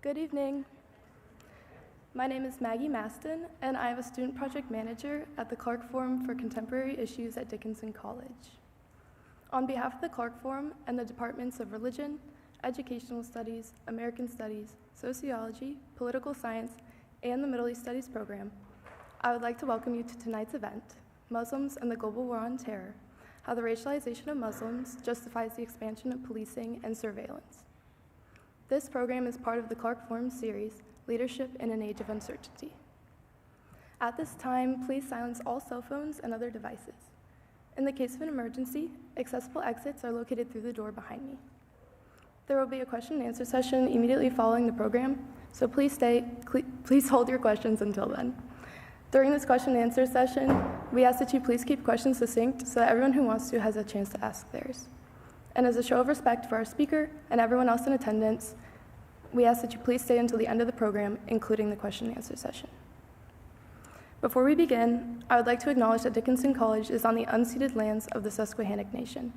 Good evening. My name is Maggie Maston, and I am a student project manager at the Clark Forum for Contemporary Issues at Dickinson College. On behalf of the Clark Forum and the Departments of Religion, Educational Studies, American Studies, Sociology, Political Science, and the Middle East Studies program, I would like to welcome you to tonight's event, Muslims and the Global War on Terror, How the Racialization of Muslims Justifies the Expansion of Policing and Surveillance. This program is part of the Clark Forum series, Leadership in an Age of Uncertainty. At this time, please silence all cell phones and other devices. In the case of an emergency, accessible exits are located through the door behind me. There will be a question and answer session immediately following the program, so please hold your questions until then. During this question and answer session, we ask that you please keep questions succinct so that everyone who wants to has a chance to ask theirs. And as a show of respect for our speaker and everyone else in attendance, we ask that you please stay until the end of the program, including the question and answer session. Before we begin, I would like to acknowledge that Dickinson College is on the unceded lands of the Susquehannock Nation.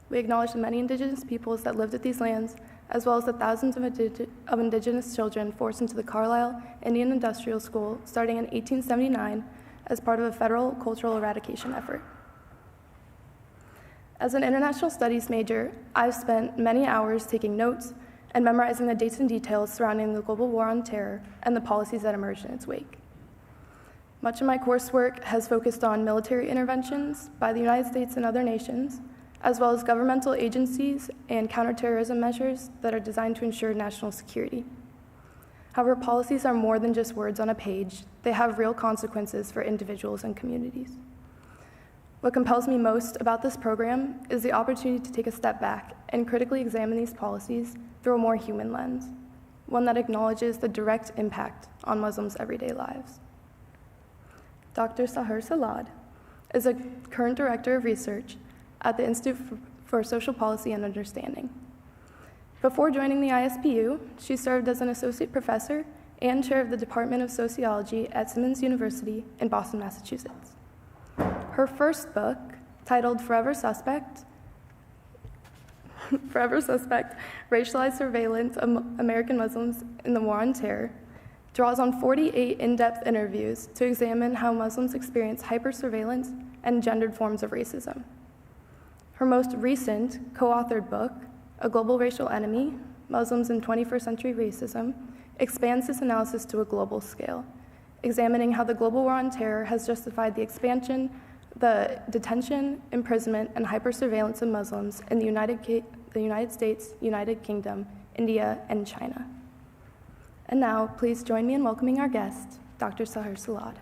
We acknowledge the many indigenous peoples that lived at these lands, as well as the thousands of indigenous children forced into the Carlisle Indian Industrial School starting in 1879 as part of a federal cultural eradication effort. As an international studies major, I've spent many hours taking notes and memorizing the dates and details surrounding the global war on terror and the policies that emerged in its wake. Much of my coursework has focused on military interventions by the United States and other nations, as well as governmental agencies and counterterrorism measures that are designed to ensure national security. However, policies are more than just words on a page. They have real consequences for individuals and communities. What compels me most about this program is the opportunity to take a step back and critically examine these policies through a more human lens, one that acknowledges the direct impact on Muslims' everyday lives. Dr. Saher Selod is a current director of research at the Institute for Social Policy and Understanding. Before joining the ISPU, she served as an associate professor and chair of the Department of Sociology at Simmons University in Boston, Massachusetts. Her first book, titled Forever Suspect, Racialized Surveillance of American Muslims in the War on Terror, draws on 48 in-depth interviews to examine how Muslims experience hyper-surveillance and gendered forms of racism. Her most recent co-authored book, A Global Racial Enemy, Muslims in 21st Century Racism, expands this analysis to a global scale, examining how the global war on terror has justified the expansion, the detention, imprisonment, and hyper-surveillance of Muslims in the United States, United Kingdom, India, and China. And now, please join me in welcoming our guest, Dr. Saher Selod.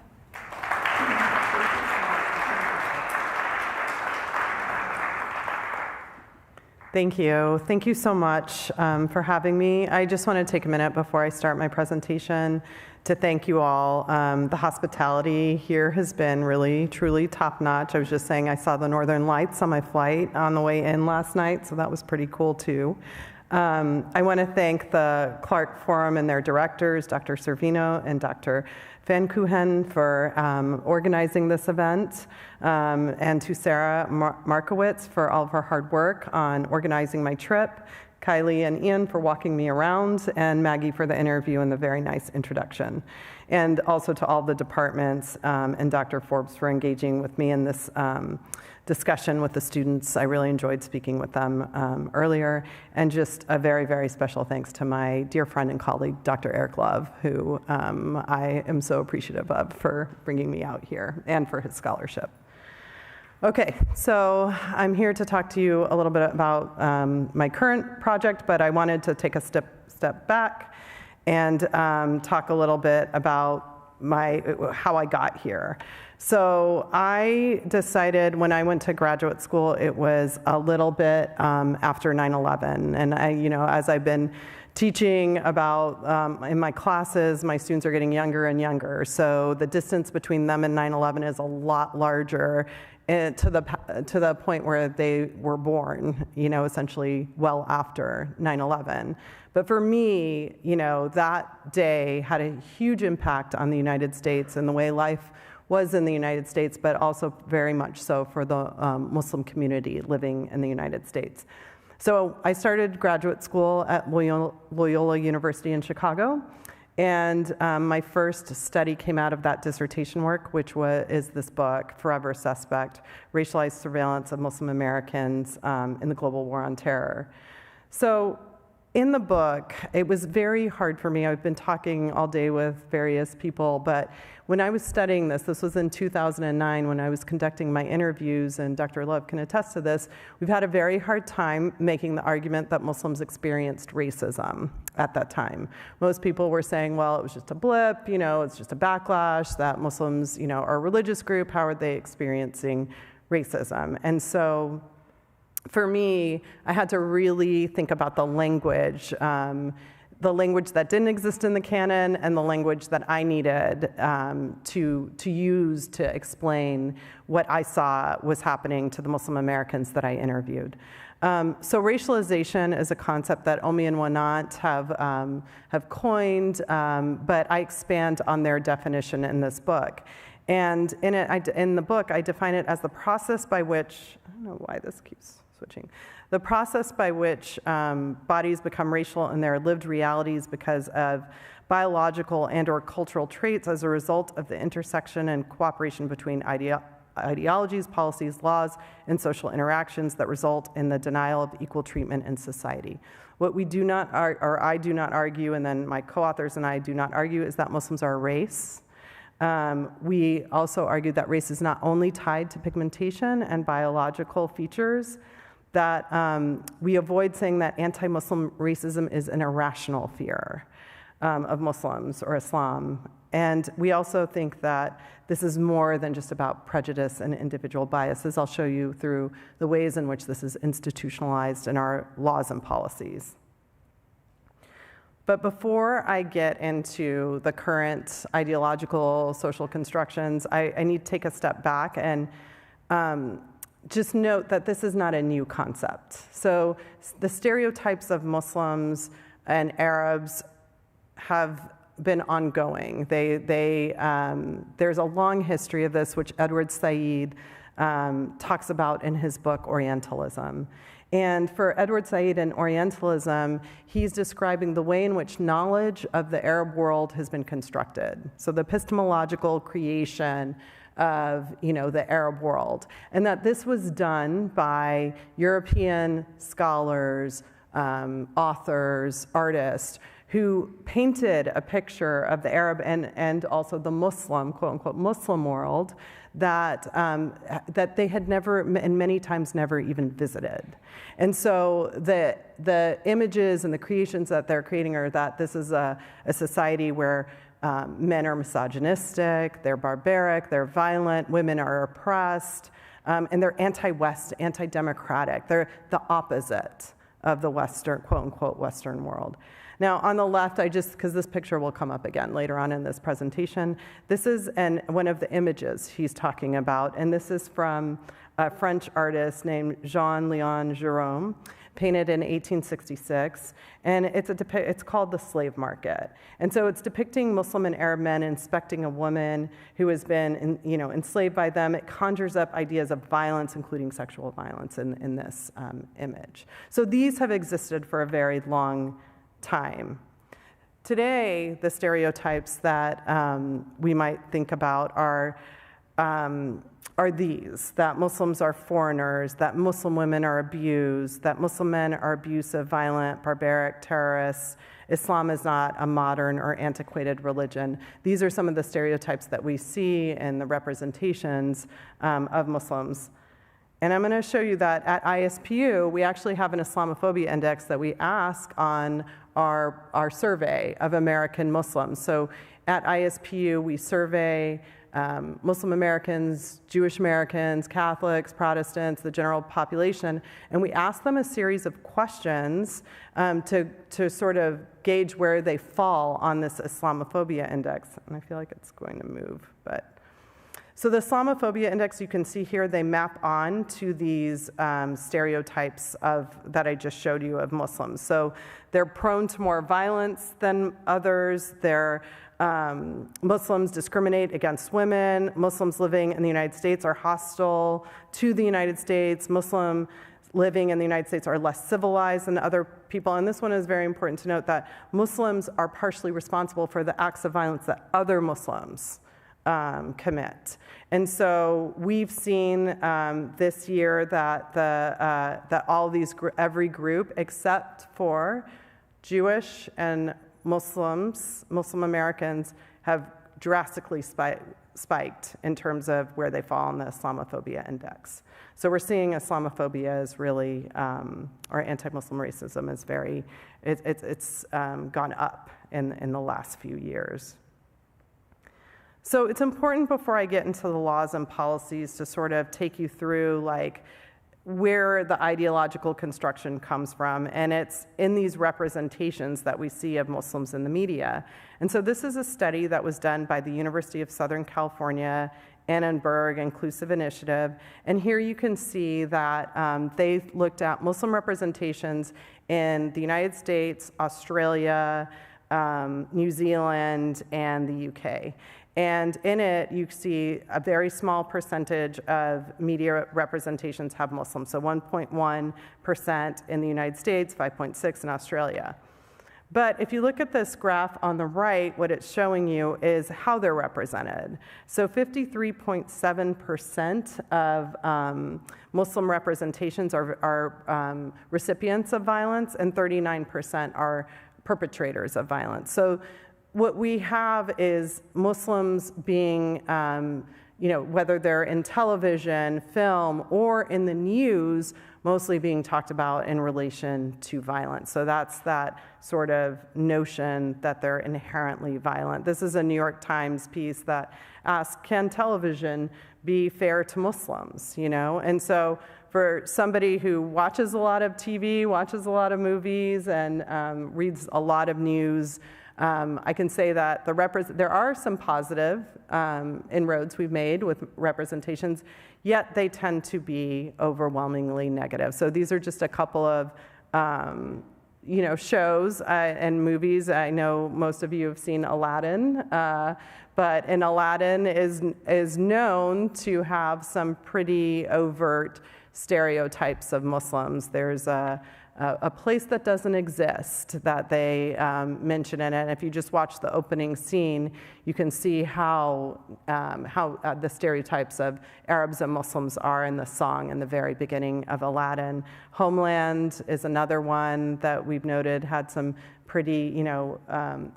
Thank you. Thank you so much for having me. I just want to take a minute before I start my presentation to thank you all. The hospitality here has been really, truly top-notch. I was just saying I saw the Northern Lights on my flight on the way in last night, so that was pretty cool too. I want to thank the Clark Forum and their directors, Dr. Servino and Dr. Van Kuhen, for organizing this event, and to Sarah Markowitz for all of her hard work on organizing my trip, Kylie and Ian for walking me around, and Maggie for the interview and the very nice introduction. And also to all the departments and Dr. Forbes for engaging with me in this discussion with the students. I really enjoyed speaking with them earlier. And just a very, very special thanks to my dear friend and colleague, Dr. Eric Love, who I am so appreciative of for bringing me out here and for his scholarship. Okay, so I'm here to talk to you a little bit about my current project, but I wanted to take a step back and talk a little bit about how I got here. So I decided when I went to graduate school, it was a little bit after 9/11, and as I've been teaching about in my classes, my students are getting younger and younger, so the distance between them and 9/11 is a lot larger, to the point where they were born, essentially well after 9/11. But for me, that day had a huge impact on the United States and the way life was in the United States, but also very much so for the Muslim community living in the United States. So I started graduate school at Loyola University in Chicago, and my first study came out of that dissertation work, which is this book, Forever Suspect: Racialized Surveillance of Muslim Americans in the Global War on Terror. So in the book, it was very hard for me. I've been talking all day with various people, but when I was studying this was in 2009 when I was conducting my interviews, and Dr. Love can attest to this, we've had a very hard time making the argument that Muslims experienced racism at that time. Most people were saying, well, it was just a blip, it's just a backlash, that Muslims, are a religious group, how are they experiencing racism? And so for me, I had to really think about the language that didn't exist in the canon and the language that I needed to use to explain what I saw was happening to the Muslim Americans that I interviewed. So racialization is a concept that Omi and Wanat have coined, but I expand on their definition in this book. And in the book, I define it as the process by which, I don't know why this keeps switching. The process by which bodies become racial in their lived realities because of biological and/or cultural traits as a result of the intersection and cooperation between ideologies, policies, laws, and social interactions that result in the denial of equal treatment in society. What we do not, or I do not argue, and then my co-authors and I do not argue, is that Muslims are a race. We also argue that race is not only tied to pigmentation and biological features, that we avoid saying that anti-Muslim racism is an irrational fear of Muslims or Islam. And we also think that this is more than just about prejudice and individual biases. I'll show you through the ways in which this is institutionalized in our laws and policies. But before I get into the current ideological social constructions, I need to take a step back and just note that this is not a new concept. So the stereotypes of Muslims and Arabs have been ongoing. There's a long history of this, which Edward Said talks about in his book, Orientalism. And for Edward Said and Orientalism, he's describing the way in which knowledge of the Arab world has been constructed. So the epistemological creation of the Arab world, and that this was done by European scholars, authors, artists, who painted a picture of the Arab and also the Muslim, quote unquote, Muslim world that they had never, and many times never even visited. And so the images and the creations that they're creating are that this is a society where men are misogynistic, they're barbaric, they're violent, women are oppressed, and they're anti-West, anti-democratic. They're the opposite of the Western, quote unquote, Western world. Now, on the left, because this picture will come up again later on in this presentation, this is one of the images he's talking about, and this is from a French artist named Jean-Léon Gérôme, painted in 1866, and it's called The Slave Market. And so it's depicting Muslim and Arab men inspecting a woman who has been enslaved by them. It conjures up ideas of violence, including sexual violence in this image. So these have existed for a very long time. Today, the stereotypes that we might think about are these, that Muslims are foreigners, that Muslim women are abused, that Muslim men are abusive, violent, barbaric, terrorists. Islam is not a modern or antiquated religion. These are some of the stereotypes that we see in the representations of Muslims. And I'm going to show you that at ISPU, we actually have an Islamophobia index that we ask on our survey of American Muslims. So at ISPU, we survey Muslim Americans, Jewish Americans, Catholics, Protestants, the general population, and we ask them a series of questions to sort of gauge where they fall on this Islamophobia index. And I feel like it's going to move, but. So the Islamophobia index, you can see here, they map on to these stereotypes that I just showed you of Muslims. So they're prone to more violence than others. Muslims discriminate against women. Muslims living in the United States are hostile to the United States. Muslims living in the United States are less civilized than other people. And this one is very important to note, that Muslims are partially responsible for the acts of violence that other Muslims commit. And so we've seen this year that that all these every group except for Jewish and Muslim Americans have drastically spiked in terms of where they fall on the Islamophobia index. So we're seeing Islamophobia is really, or anti-Muslim racism is very, it's gone up in the last few years. So it's important before I get into the laws and policies to sort of take you through like where the ideological construction comes from, and it's in these representations that we see of Muslims in the media. And so this is a study that was done by the University of Southern California, Annenberg Inclusive Initiative, and here you can see that they looked at Muslim representations in the United States, Australia, New Zealand, and the UK. And in it, you see a very small percentage of media representations have Muslims, so 1.1% in the United States, 5.6% in Australia. But if you look at this graph on the right, what it's showing you is how they're represented. So 53.7% of Muslim representations are recipients of violence, and 39% are perpetrators of violence. So what we have is Muslims being, whether they're in television, film, or in the news, mostly being talked about in relation to violence. So that's that sort of notion that they're inherently violent. This is a New York Times piece that asks, can television be fair to Muslims, And so for somebody who watches a lot of TV, watches a lot of movies, and reads a lot of news, I can say that there are some positive inroads we've made with representations, yet they tend to be overwhelmingly negative. So these are just a couple of shows and movies. I know most of you have seen Aladdin, but Aladdin is known to have some pretty overt stereotypes of Muslims. There's a place that doesn't exist that they mention in it. And if you just watch the opening scene, you can see how the stereotypes of Arabs and Muslims are in the song in the very beginning of Aladdin. Homeland is another one that we've noted had some pretty,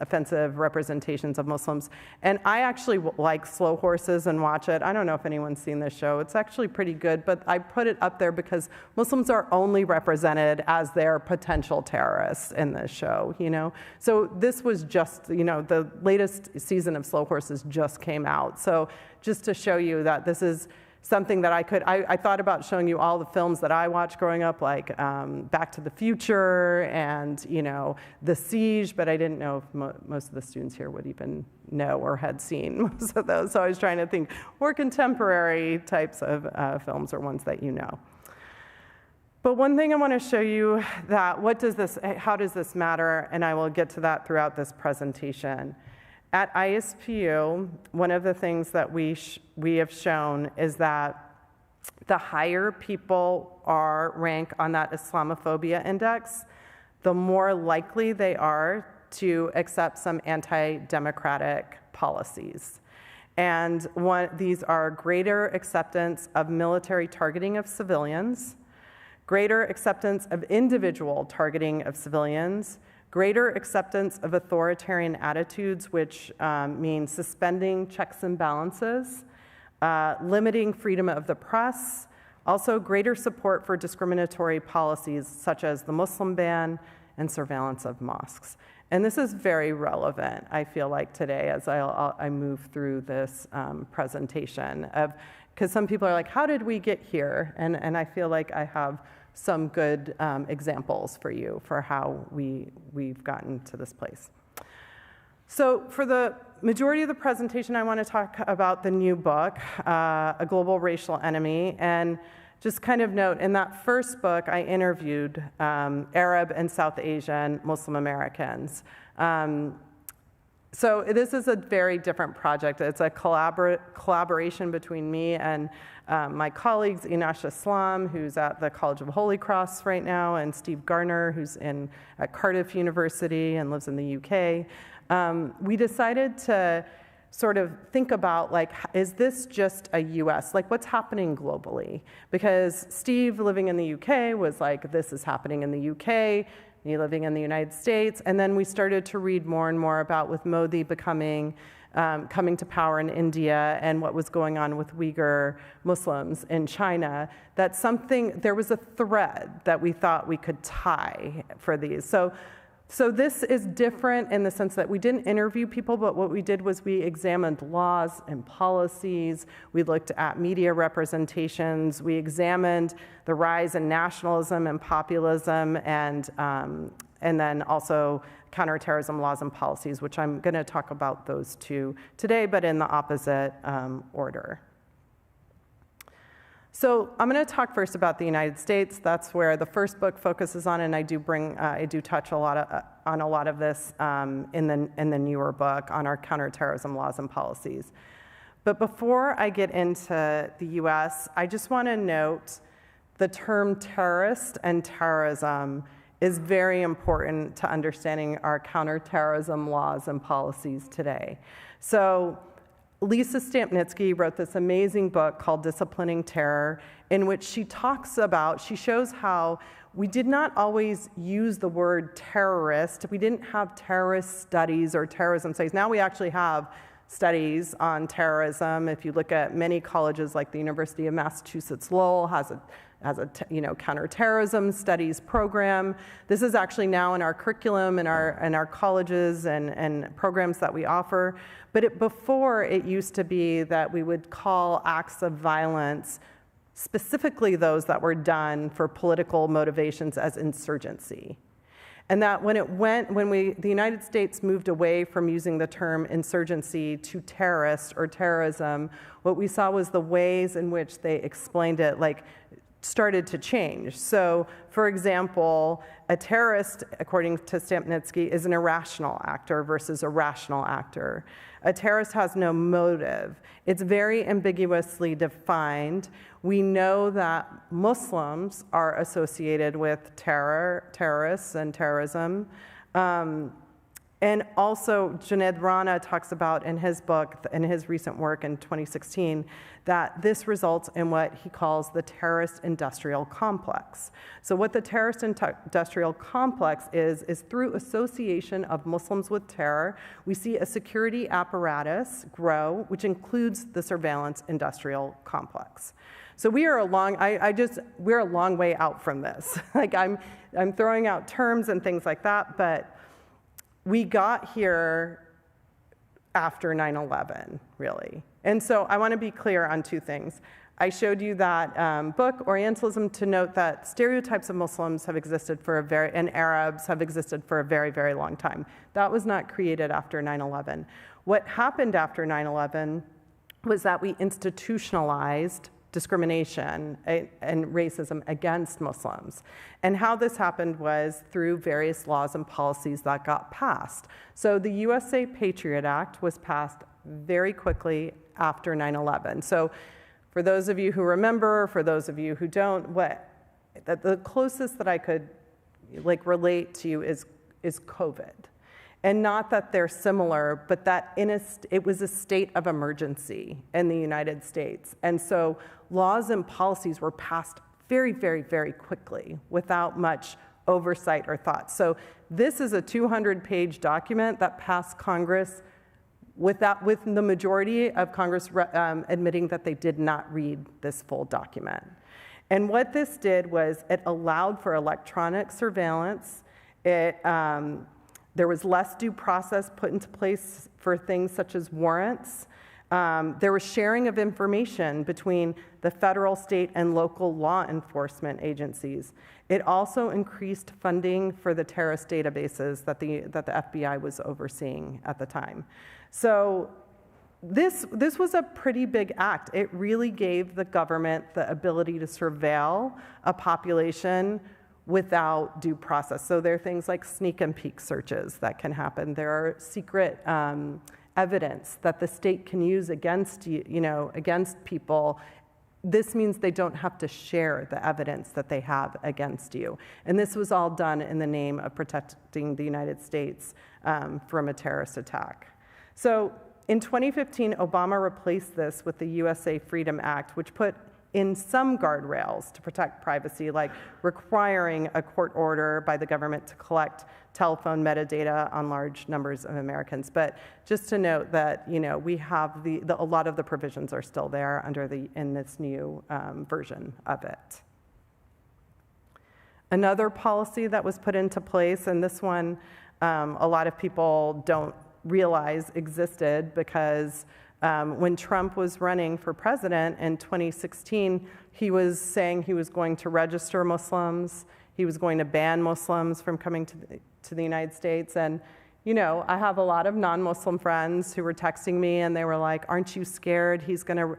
offensive representations of Muslims. And I actually like Slow Horses and watch it. I don't know if anyone's seen this show. It's actually pretty good, but I put it up there because Muslims are only represented as their potential terrorists in this show, So this was just, the latest season of Slow Horses just came out. So just to show you that this is something that I thought about showing you all the films that I watched growing up, like Back to the Future and, The Siege, but I didn't know if most of the students here would even know or had seen most of those. So I was trying to think more contemporary types of films or ones that you know. But one thing I want to show you that how does this matter? And I will get to that throughout this presentation. At ISPU, one of the things that we have shown is that the higher people rank on that Islamophobia index, the more likely they are to accept some anti-democratic policies. And these are greater acceptance of military targeting of civilians, greater acceptance of individual targeting of civilians, greater acceptance of authoritarian attitudes, which mean suspending checks and balances, limiting freedom of the press, also greater support for discriminatory policies such as the Muslim ban and surveillance of mosques. And this is very relevant, I feel like, today as I move through this presentation, because some people are like, how did we get here? And I feel like I have some good examples for you for how we've gotten to this place. So for the majority of the presentation, I want to talk about the new book, A Global Racial Enemy, and just kind of note, in that first book, I interviewed Arab and South Asian Muslim Americans. So this is a very different project. It's a collaboration between me and my colleagues, Inash Islam, who's at the College of Holy Cross right now, and Steve Garner, who's at Cardiff University and lives in the UK. We decided to sort of think about, like, is this just a US? Like, what's happening globally? Because Steve, living in the UK, was like, this is happening in the UK. Me living in the United States. And then we started to read more and more about with Modi coming to power in India and what was going on with Uyghur Muslims in China, that there was a thread that we thought we could tie for these. So this is different in the sense that we didn't interview people, but what we did was we examined laws and policies. We looked at media representations. We examined the rise in nationalism and populism, and then also counterterrorism laws and policies, which I'm going to talk about those two today, but in the opposite order. So I'm going to talk first about the United States. That's where the first book focuses on, and I do touch on a lot of this in the newer book on our counterterrorism laws and policies. But before I get into the U.S., I just want to note the term terrorist and terrorism is very important to understanding our counterterrorism laws and policies today. So Lisa Stampnitsky wrote this amazing book called Disciplining Terror, in which she shows how we did not always use the word terrorist. We didn't have terrorist studies or terrorism studies. Now we actually have studies on terrorism. If you look at many colleges, like the University of Massachusetts Lowell has a counterterrorism studies program. This is actually now in our curriculum in our colleges and programs that we offer. But before, it used to be that we would call acts of violence, specifically those that were done for political motivations, as insurgency. And that when the United States moved away from using the term insurgency to terrorist or terrorism, what we saw was the ways in which they explained it, started to change. So, for example, a terrorist, according to Stampnitsky, is an irrational actor versus a rational actor. A terrorist has no motive. It's very ambiguously defined. We know that Muslims are associated with terrorists and terrorism. And also, Junaid Rana talks about in his book, in his recent work in 2016, that this results in what he calls the terrorist industrial complex. So what the terrorist industrial complex is through association of Muslims with terror, we see a security apparatus grow, which includes the surveillance industrial complex. So we are we're a long way out from this. I'm throwing out terms and things like that, but we got here after 9/11, really. And so I want to be clear on two things. I showed you that book, Orientalism, to note that stereotypes of Muslims have existed and Arabs have existed for a very, very long time. That was not created after 9/11. What happened after 9/11 was that we institutionalized discrimination and racism against Muslims. And how this happened was through various laws and policies that got passed. So the USA Patriot Act was passed very quickly after 9/11. So for those of you who remember, for those of you who don't, the closest that I could relate to you is COVID. And not that they're similar, but that it was a state of emergency in the United States. And so laws and policies were passed very, very, very quickly without much oversight or thought. So this is a 200-page document that passed Congress with the majority of Congress admitting that they did not read this full document. And what this did was it allowed for electronic surveillance. There was less due process put into place for things such as warrants. There was sharing of information between the federal, state, and local law enforcement agencies. It also increased funding for the terrorist databases that the FBI was overseeing at the time. So this was a pretty big act. It really gave the government the ability to surveil a population without due process. So there are things like sneak and peek searches that can happen. There are secret evidence that the state can use against against people. This means they don't have to share the evidence that they have against you. And this was all done in the name of protecting the United States from a terrorist attack. So in 2015, Obama replaced this with the USA Freedom Act, which put in some guardrails to protect privacy, like requiring a court order by the government to collect telephone metadata on large numbers of Americans. But just to note that, we have a lot of the provisions are still there in this new version of it. Another policy that was put into place, and this one a lot of people don't realize existed, because when Trump was running for president in 2016, he was saying he was going to register Muslims, he was going to ban Muslims from coming to the United States. And, I have a lot of non-Muslim friends who were texting me, and they were like, aren't you scared he's going to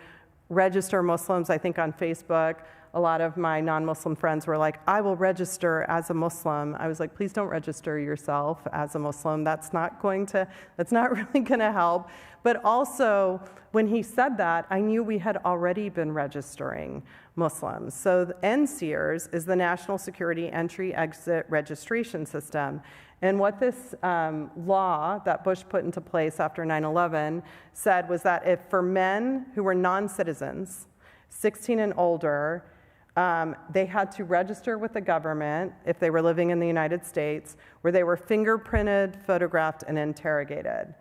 register Muslims? I think on Facebook, a lot of my non-Muslim friends were like, I will register as a Muslim. I was like, please don't register yourself as a Muslim. That's not really gonna help. But also, when he said that, I knew we had already been registering Muslims. So the NSEERS is the National Security Entry-Exit Registration System. And what this law that Bush put into place after 9/11 said was that if for men who were non-citizens, 16 and older, they had to register with the government if they were living in the United States, where they were fingerprinted, photographed, and interrogated.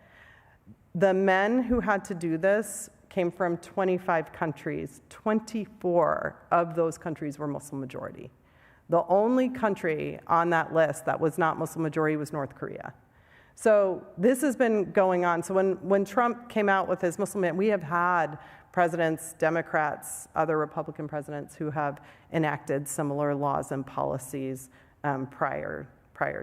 The men who had to do this came from 25 countries. 24 of those countries were Muslim majority. The only country on that list that was not Muslim majority was North Korea. So this has been going on. So when Trump came out with his Muslim ban, we have had presidents, Democrats, other Republican presidents who have enacted similar laws and policies prior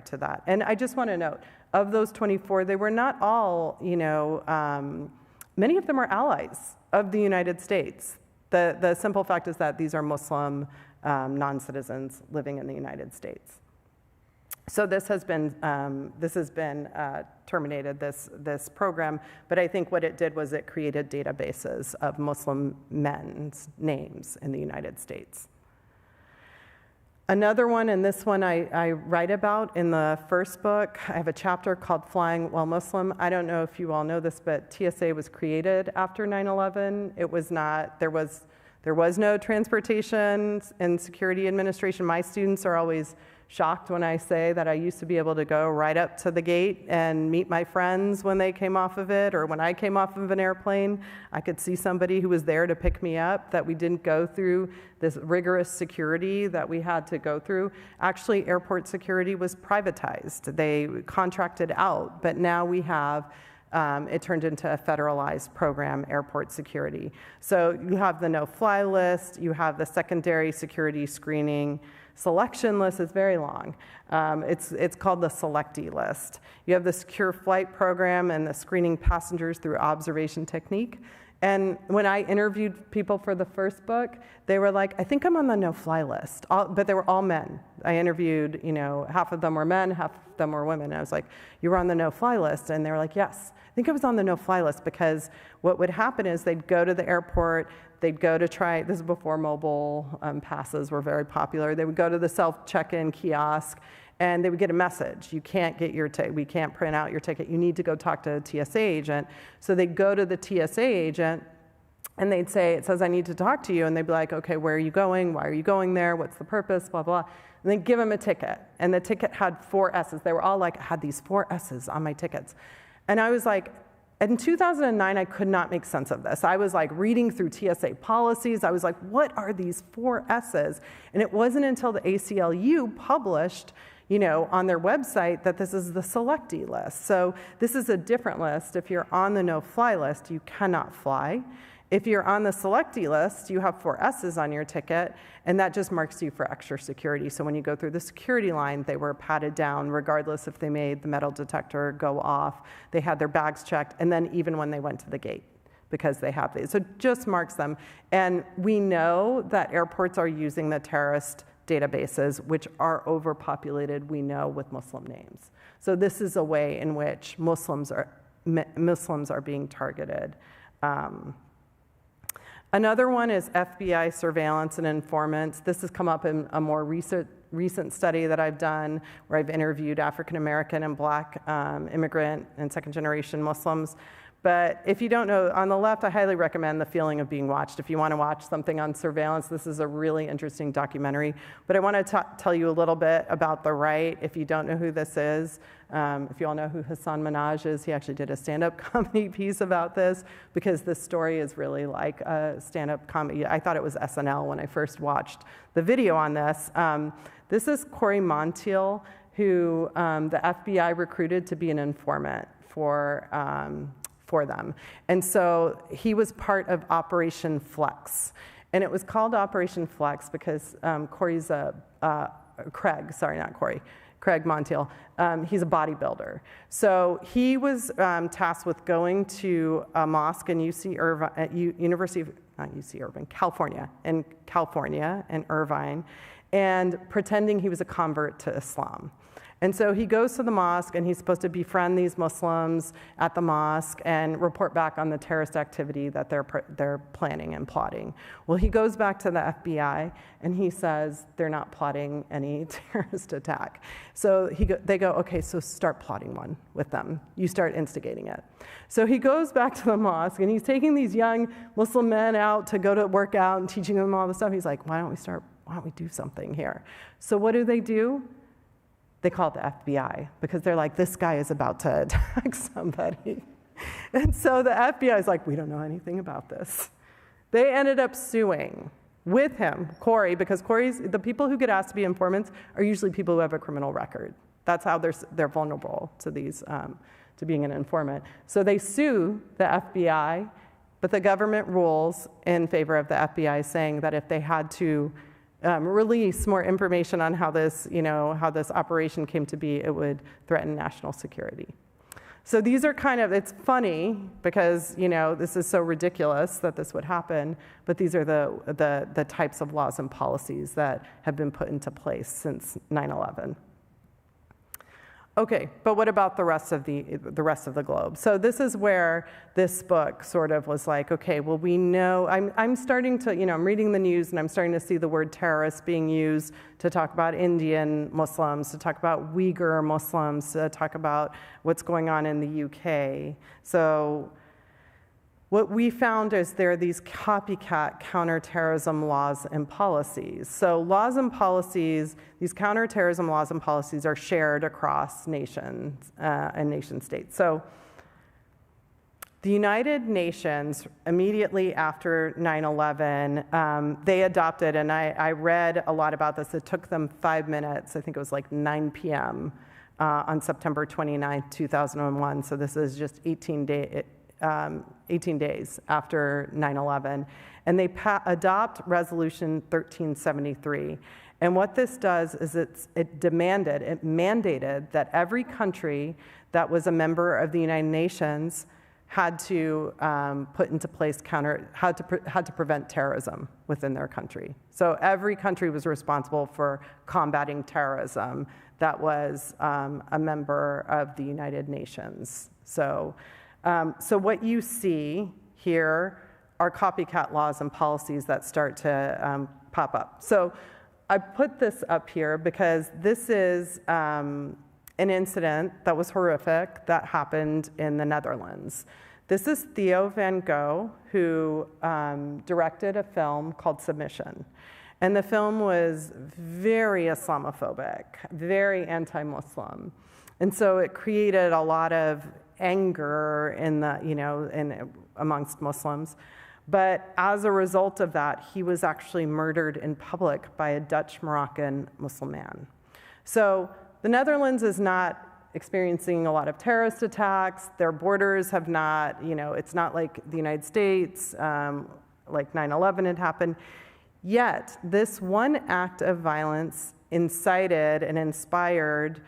to that. And I just want to note, of those 24, they were not all, many of them are allies of the United States. The simple fact is that these are Muslim non-citizens living in the United States. So this has been terminated, this program, but I think what it did was it created databases of Muslim men's names in the United States. Another one, and this one I write about in the first book. I have a chapter called Flying While Muslim. I don't know if you all know this, but TSA was created after 9/11. It was not, there was no transportation and security administration. My students are always shocked when I say that I used to be able to go right up to the gate and meet my friends when they came off of it, or when I came off of an airplane, I could see somebody who was there to pick me up, that we didn't go through this rigorous security that we had to go through. Actually, airport security was privatized. They contracted out, but now we have it turned into a federalized program, airport security. So you have the no-fly list, you have the secondary security screening. Selection list is very long. It's called the selectee list. You have the secure flight program and the screening passengers through observation technique. And when I interviewed people for the first book, they were like, I think I'm on the no-fly list, but they were all men. I interviewed, half of them were men, half of them were women. And I was like, you were on the no-fly list? And they were like, yes. I think I was on the no-fly list because what would happen is they'd go to the airport, they'd go to try, this is before mobile passes were very popular, they would go to the self-check-in kiosk, and they would get a message. You can't get your ticket. We can't print out your ticket. You need to go talk to a TSA agent. So they'd go to the TSA agent, and they'd say, it says I need to talk to you. And they'd be like, okay, where are you going? Why are you going there? What's the purpose? Blah, blah. And they'd give them a ticket. And the ticket had 4 S's. They were all like, I had these 4 S's on my tickets. And I was like, in 2009, I could not make sense of this. I was like reading through TSA policies. I was like, what are these 4 S's? And it wasn't until the ACLU published on their website that this is the selectee list. So this is a different list. If you're on the no-fly list, you cannot fly. If you're on the selectee list, you have 4 S's on your ticket, and that just marks you for extra security. So when you go through the security line, they were patted down regardless if they made the metal detector go off. They had their bags checked, and then even when they went to the gate, because they have these. So it just marks them. And we know that airports are using the terrorist databases, which are overpopulated, we know, with Muslim names. So this is a way in which Muslims are being targeted. Another one is FBI surveillance and informants. This has come up in a more recent study that I've done where I've interviewed African American and Black immigrant and second-generation Muslims. But if you don't know, on the left, I highly recommend The Feeling of Being Watched. If you want to watch something on surveillance, this is a really interesting documentary. But I want to tell you a little bit about the right, if you don't know who this is. If you all know who Hassan Minhaj is, he actually did a stand-up comedy piece about this, because this story is really like a stand-up comedy. I thought it was SNL when I first watched the video on this. This is Corey Montiel, who the FBI recruited to be an informant for them. And so he was part of Operation Flex. And it was called Operation Flex because Craig Montiel, he's a bodybuilder. So he was tasked with going to a mosque in California, in Irvine, and pretending he was a convert to Islam. And so he goes to the mosque, and he's supposed to befriend these Muslims at the mosque and report back on the terrorist activity that they're planning and plotting. Well, he goes back to the FBI, and he says they're not plotting any terrorist attack. So they go, okay, so start plotting one with them. You start instigating it. So he goes back to the mosque, and he's taking these young Muslim men out to go to work out and teaching them all this stuff. He's like, why don't we do something here? So what do? They call it the FBI because they're like, this guy is about to attack somebody. And so the FBI is like, we don't know anything about this. They ended up suing with him, Corey, because the people who get asked to be informants are usually people who have a criminal record. That's how they're vulnerable to these, to being an informant. So they sue the FBI, but the government rules in favor of the FBI, saying that if they had to release more information on how this operation came to be, it would threaten national security. So these are it's funny because, this is so ridiculous that this would happen, but these are the types of laws and policies that have been put into place since 9/11. Okay, but what about the rest of the globe? So this is where this book sort of was like, okay, well, we know, I'm starting to, I'm reading the news and I'm starting to see the word terrorist being used to talk about Indian Muslims, to talk about Uyghur Muslims, to talk about what's going on in the UK. So what we found is there are these copycat counterterrorism laws and policies. So laws and policies, these counterterrorism laws and policies are shared across nations and nation states. So the United Nations, immediately after 9/11, they adopted, and I read a lot about this, it took them 5 minutes, I think it was like 9 p.m. On September 29, 2001, so this is just 18 days after 9/11, and they adopt Resolution 1373. And what this does is it mandated that every country that was a member of the United Nations had to put into place had to prevent terrorism within their country. So every country was responsible for combating terrorism that was a member of the United Nations. So what you see here are copycat laws and policies that start to pop up. So I put this up here because this is an incident that was horrific that happened in the Netherlands. This is Theo van Gogh, who directed a film called Submission. And the film was very Islamophobic, very anti-Muslim. And so it created a lot of anger amongst Muslims. But as a result of that, he was actually murdered in public by a Dutch-Moroccan Muslim man. So the Netherlands is not experiencing a lot of terrorist attacks. Their borders have not, it's not like the United States, like 9/11 had happened. Yet, this one act of violence incited and inspired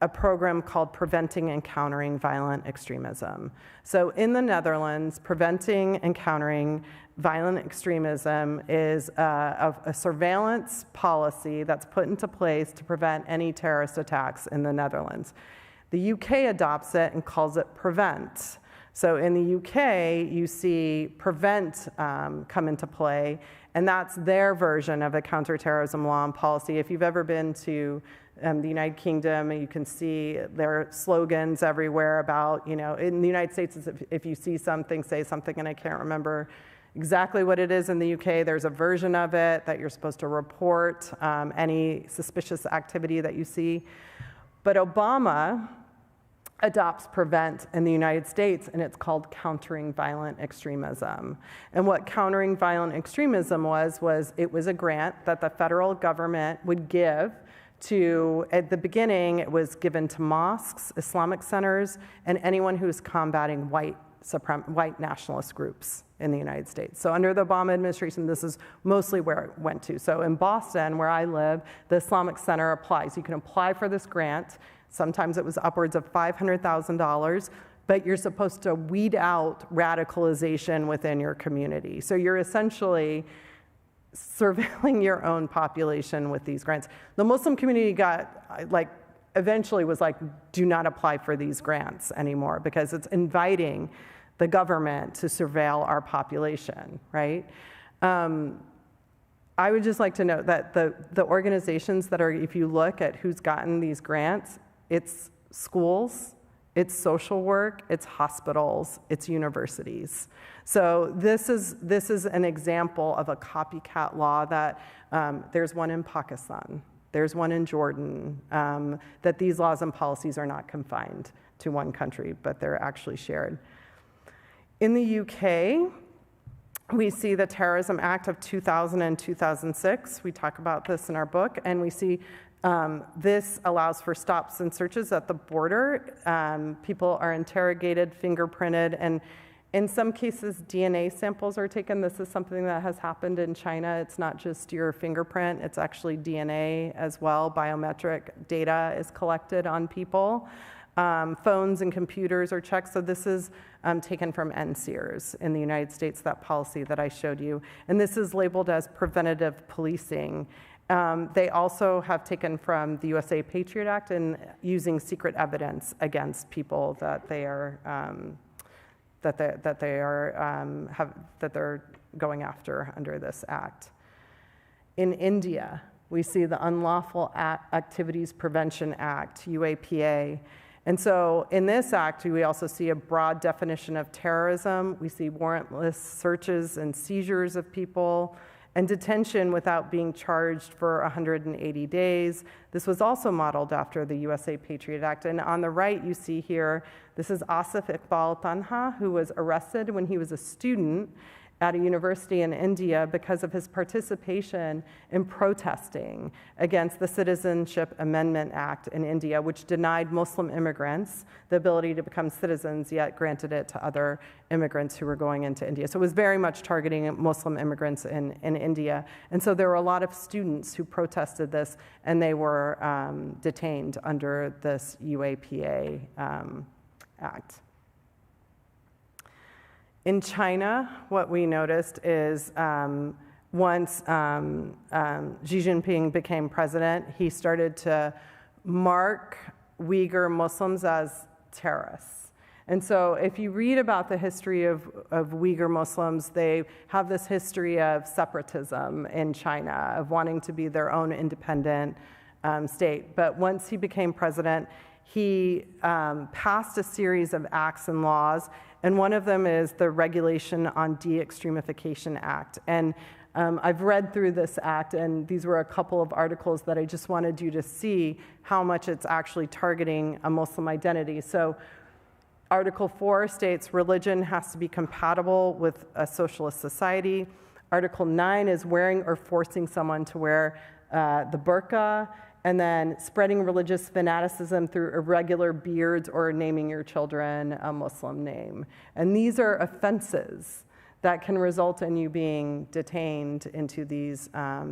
a program called Preventing and Countering Violent Extremism. So in the Netherlands, preventing and countering violent extremism is a surveillance policy that's put into place to prevent any terrorist attacks in the Netherlands. The UK adopts it and calls it Prevent. So in the UK, you see Prevent come into play, and that's their version of a counterterrorism law and policy. If you've ever been to the United Kingdom, you can see their slogans everywhere about, in the United States, if you see something, say something, and I can't remember exactly what it is in the UK. There's a version of it that you're supposed to report any suspicious activity that you see. But Obama adopts Prevent in the United States, and it's called Countering Violent Extremism. And what Countering Violent Extremism was it was a grant that the federal government would give to, at the beginning, it was given to mosques, Islamic centers, and anyone who's combating white nationalist groups in the United States. So under the Obama administration, this is mostly where it went to. So in Boston, where I live, the Islamic Center applies. You can apply for this grant. Sometimes it was upwards of $500,000, but you're supposed to weed out radicalization within your community. So you're essentially surveilling your own population with these grants. The Muslim community eventually was like, do not apply for these grants anymore because it's inviting the government to surveil our population, right? I would just like to note that the organizations that are, if you look at who's gotten these grants, it's schools, it's social work, it's hospitals, it's universities. So this is an example of a copycat law that there's one in Pakistan, there's one in Jordan, that these laws and policies are not confined to one country, but they're actually shared. In the UK, we see the Terrorism Act of 2000 and 2006. We talk about this in our book, and we see this allows for stops and searches at the border. People are interrogated, fingerprinted, and in some cases, DNA samples are taken. This is something that has happened in China. It's not just your fingerprint, it's actually DNA as well. Biometric data is collected on people. Phones and computers are checked. So this is taken from NSEERS in the United States, that policy that I showed you. And this is labeled as preventative policing. They also have taken from the USA Patriot Act and using secret evidence against people that they are they're going after under this act. In India, we see the Unlawful Activities Prevention Act, UAPA. And so in this act, we also see a broad definition of terrorism. We see warrantless searches and seizures of people, and detention without being charged for 180 days. This was also modeled after the USA Patriot Act. And on the right, you see here, this is Asif Iqbal Tanha, who was arrested when he was a student at a university in India because of his participation in protesting against the Citizenship Amendment Act in India, which denied Muslim immigrants the ability to become citizens, yet granted it to other immigrants who were going into India. So it was very much targeting Muslim immigrants in India. And so there were a lot of students who protested this, and they were detained under this UAPA Act. In China, what we noticed is once Xi Jinping became president, he started to mark Uyghur Muslims as terrorists. And so if you read about the history of Uyghur Muslims, they have this history of separatism in China, of wanting to be their own independent state. But once he became president, he passed a series of acts and laws, and one of them is the Regulation on De-Extremification Act. And I've read through this act, and these were a couple of articles that I just wanted you to see how much it's actually targeting a Muslim identity. So Article 4 states religion has to be compatible with a socialist society. Article 9 is wearing or forcing someone to wear the burqa, and then spreading religious fanaticism through irregular beards or naming your children a Muslim name. And these are offenses that can result in you being detained into these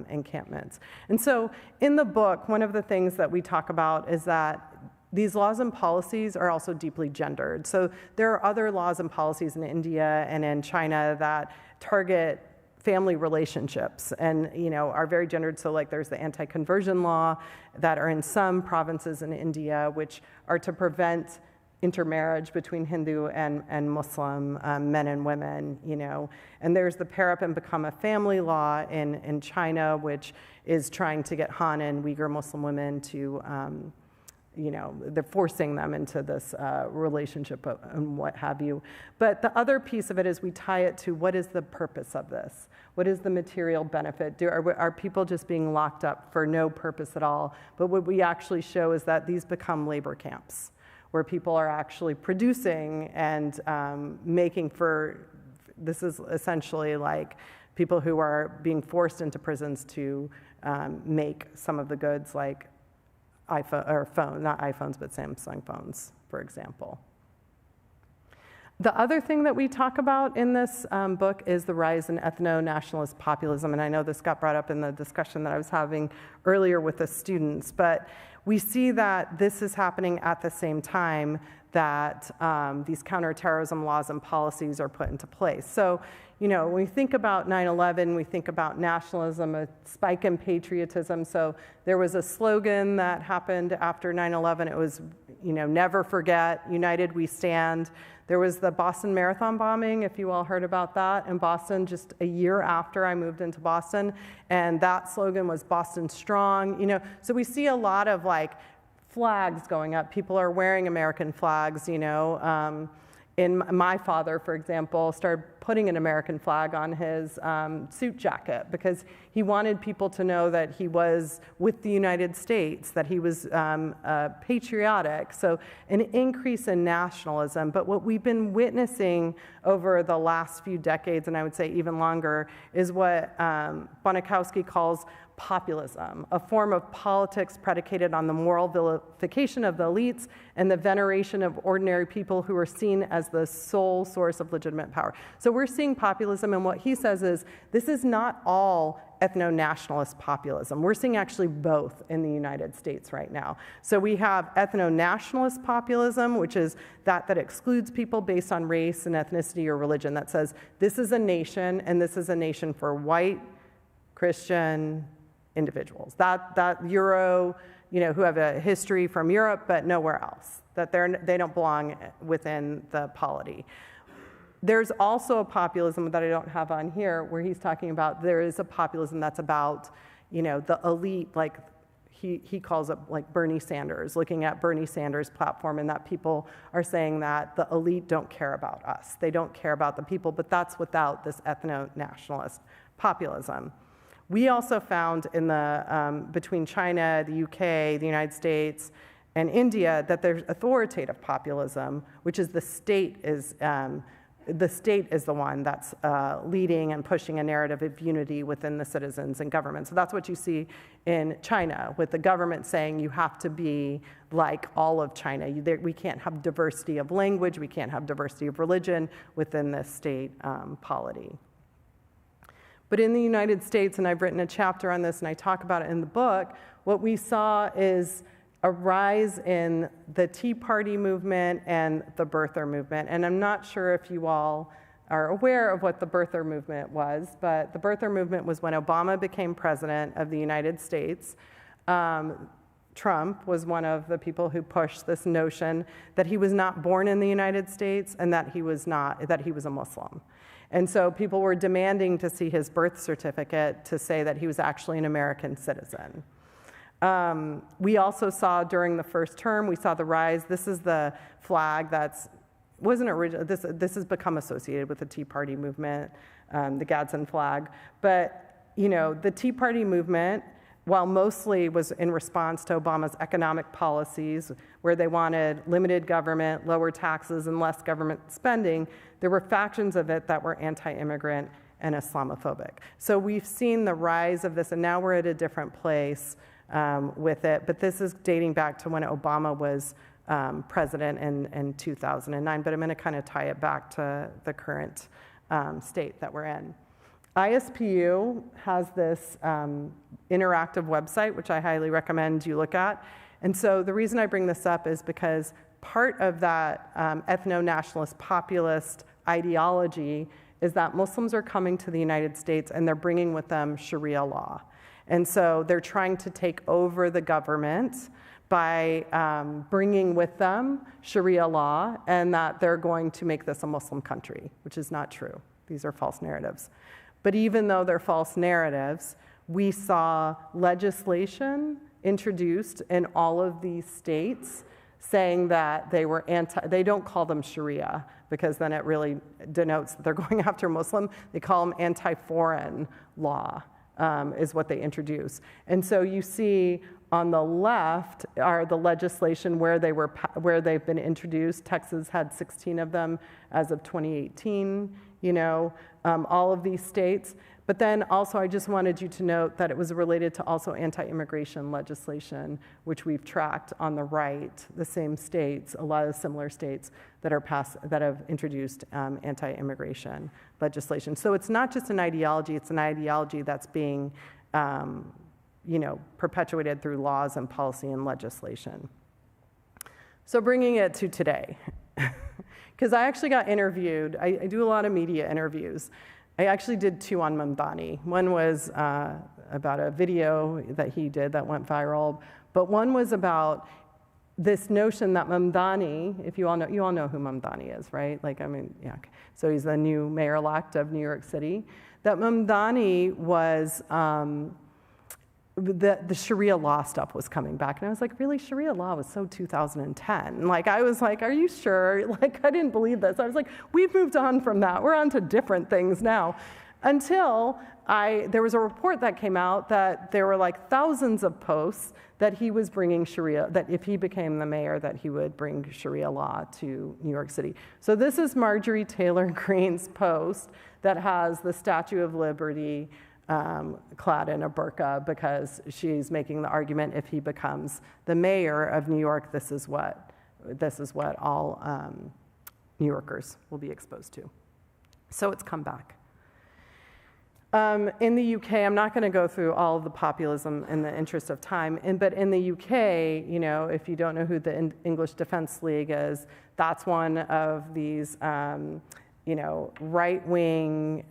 encampments. And so in the book, one of the things that we talk about is that these laws and policies are also deeply gendered. So there are other laws and policies in India and in China that target family relationships and, are very gendered. So like there's the anti-conversion law that are in some provinces in India, which are to prevent intermarriage between Hindu and Muslim men and women, And there's the pair up and become a family law in China, which is trying to get Han and Uyghur Muslim women to, they're forcing them into this relationship and what have you. But the other piece of it is we tie it to what is the purpose of this? What is the material benefit? Are people just being locked up for no purpose at all? But what we actually show is that these become labor camps, where people are actually producing and making for, this is essentially like people who are being forced into prisons to make some of the goods like not iPhones, but Samsung phones, for example. The other thing that we talk about in this book is the rise in ethno-nationalist populism, and I know this got brought up in the discussion that I was having earlier with the students, but we see that this is happening at the same time that these counterterrorism laws and policies are put into place. So, when we think about 9/11, we think about nationalism, a spike in patriotism. So there was a slogan that happened after 9/11. It was, never forget, united we stand. There was the Boston Marathon bombing, if you all heard about that, in Boston just a year after I moved into Boston. And that slogan was Boston Strong. So we see a lot of flags going up. People are wearing American flags, And my father, for example, started putting an American flag on his suit jacket because he wanted people to know that he was with the United States, that he was patriotic. So an increase in nationalism. But what we've been witnessing over the last few decades, and I would say even longer, is what Bonikowski calls populism, a form of politics predicated on the moral vilification of the elites and the veneration of ordinary people who are seen as the sole source of legitimate power. So we're seeing populism, and what he says is this is not all ethno-nationalist populism. We're seeing actually both in the United States right now. So we have ethno-nationalist populism, which is that excludes people based on race and ethnicity or religion, that says this is a nation, and this is a nation for white, Christian, individuals, that Euro, who have a history from Europe, but nowhere else, that they don't belong within the polity. There's also a populism that I don't have on here where he's talking about there is a populism that's about, the elite, like he calls it like Bernie Sanders, looking at Bernie Sanders' platform, and that people are saying that the elite don't care about us. They don't care about the people, but that's without this ethno-nationalist populism. We also found in the between China, the UK, the United States, and India that there's authoritative populism, which is the state is the one that's leading and pushing a narrative of unity within the citizens and government. So that's what you see in China, with the government saying you have to be like all of China. We can't have diversity of language, we can't have diversity of religion within this state polity. But in the United States, and I've written a chapter on this and I talk about it in the book, what we saw is a rise in the Tea Party movement and the birther movement. And I'm not sure if you all are aware of what the birther movement was, but the birther movement was when Obama became president of the United States. Trump was one of the people who pushed this notion that he was not born in the United States and that he was a Muslim. And so people were demanding to see his birth certificate to say that he was actually an American citizen. We also saw during the first term, we saw the rise. This is the flag wasn't original. This has become associated with the Tea Party movement, the Gadsden flag. But the Tea Party movement, while mostly was in response to Obama's economic policies, where they wanted limited government, lower taxes, and less government spending, there were factions of it that were anti-immigrant and Islamophobic. So we've seen the rise of this, and now we're at a different place with it. But this is dating back to when Obama was president in 2009. But I'm going to kind of tie it back to the current state that we're in. ISPU has this interactive website, which I highly recommend you look at. And so the reason I bring this up is because part of that ethno-nationalist populist ideology is that Muslims are coming to the United States and they're bringing with them Sharia law. And so they're trying to take over the government by bringing with them Sharia law, and that they're going to make this a Muslim country, which is not true. These are false narratives. But even though they're false narratives, we saw legislation introduced in all of these states saying that they were they don't call them Sharia, because then it really denotes that they're going after Muslim. They call them anti-foreign law, is what they introduce. And so you see on the left are the legislation where they've been introduced. Texas had 16 of them as of 2018, all of these states. But then also I just wanted you to note that it was related to also anti-immigration legislation, which we've tracked on the right, the same states, a lot of similar states that have introduced anti-immigration legislation. So it's not just an ideology, it's an ideology that's being perpetuated through laws and policy and legislation. So bringing it to today, because I actually got interviewed. I do a lot of media interviews. I actually did 2 on Mamdani. One was about a video that he did that went viral, but one was about this notion that Mamdani, if you all know who Mamdani is, right? Yeah. Okay. So he's the new mayor-elect of New York City. That Mamdani was, the Sharia law stuff was coming back. And I was like, really? Sharia law was so 2010. I was like, are you sure? I didn't believe this. I was like, we've moved on from that. We're on to different things now. Until there was a report that came out that there were thousands of posts that he was bringing Sharia, that if he became the mayor, that he would bring Sharia law to New York City. So this is Marjorie Taylor Greene's post that has the Statue of Liberty clad in a burqa, because she's making the argument if he becomes the mayor of New York, this is what all New Yorkers will be exposed to. So it's come back. In the UK, I'm not going to go through all of the populism in the interest of time, but in the UK, if you don't know who the English Defence League is, that's one of these right-wing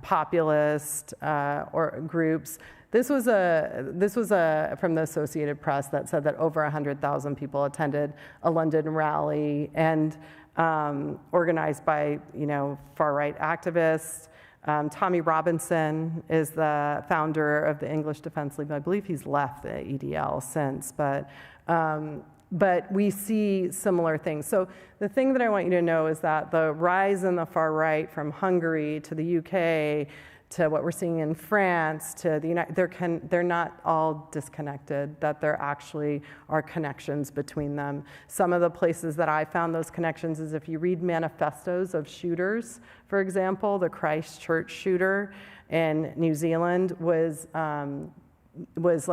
populist or groups. This was from the Associated Press that said that over 100,000 people attended a London rally, and organized by far-right activists. Tommy Robinson is the founder of the English Defence League. I believe he's left the EDL since, but we see similar things. So the thing that I want you to know is that the rise in the far right, from Hungary to the UK to what we're seeing in France to the United, they're not all disconnected, that there actually are connections between them. Some of the places that I found those connections is if you read manifestos of shooters. For example, the Christchurch shooter in New Zealand was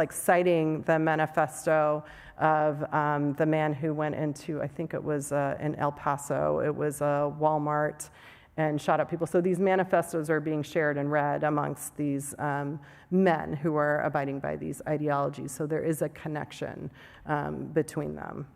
citing the manifesto of the man who went into, I think it was in El Paso, it was a Walmart, and shot up people. So these manifestos are being shared and read amongst these men who are abiding by these ideologies. So there is a connection between them.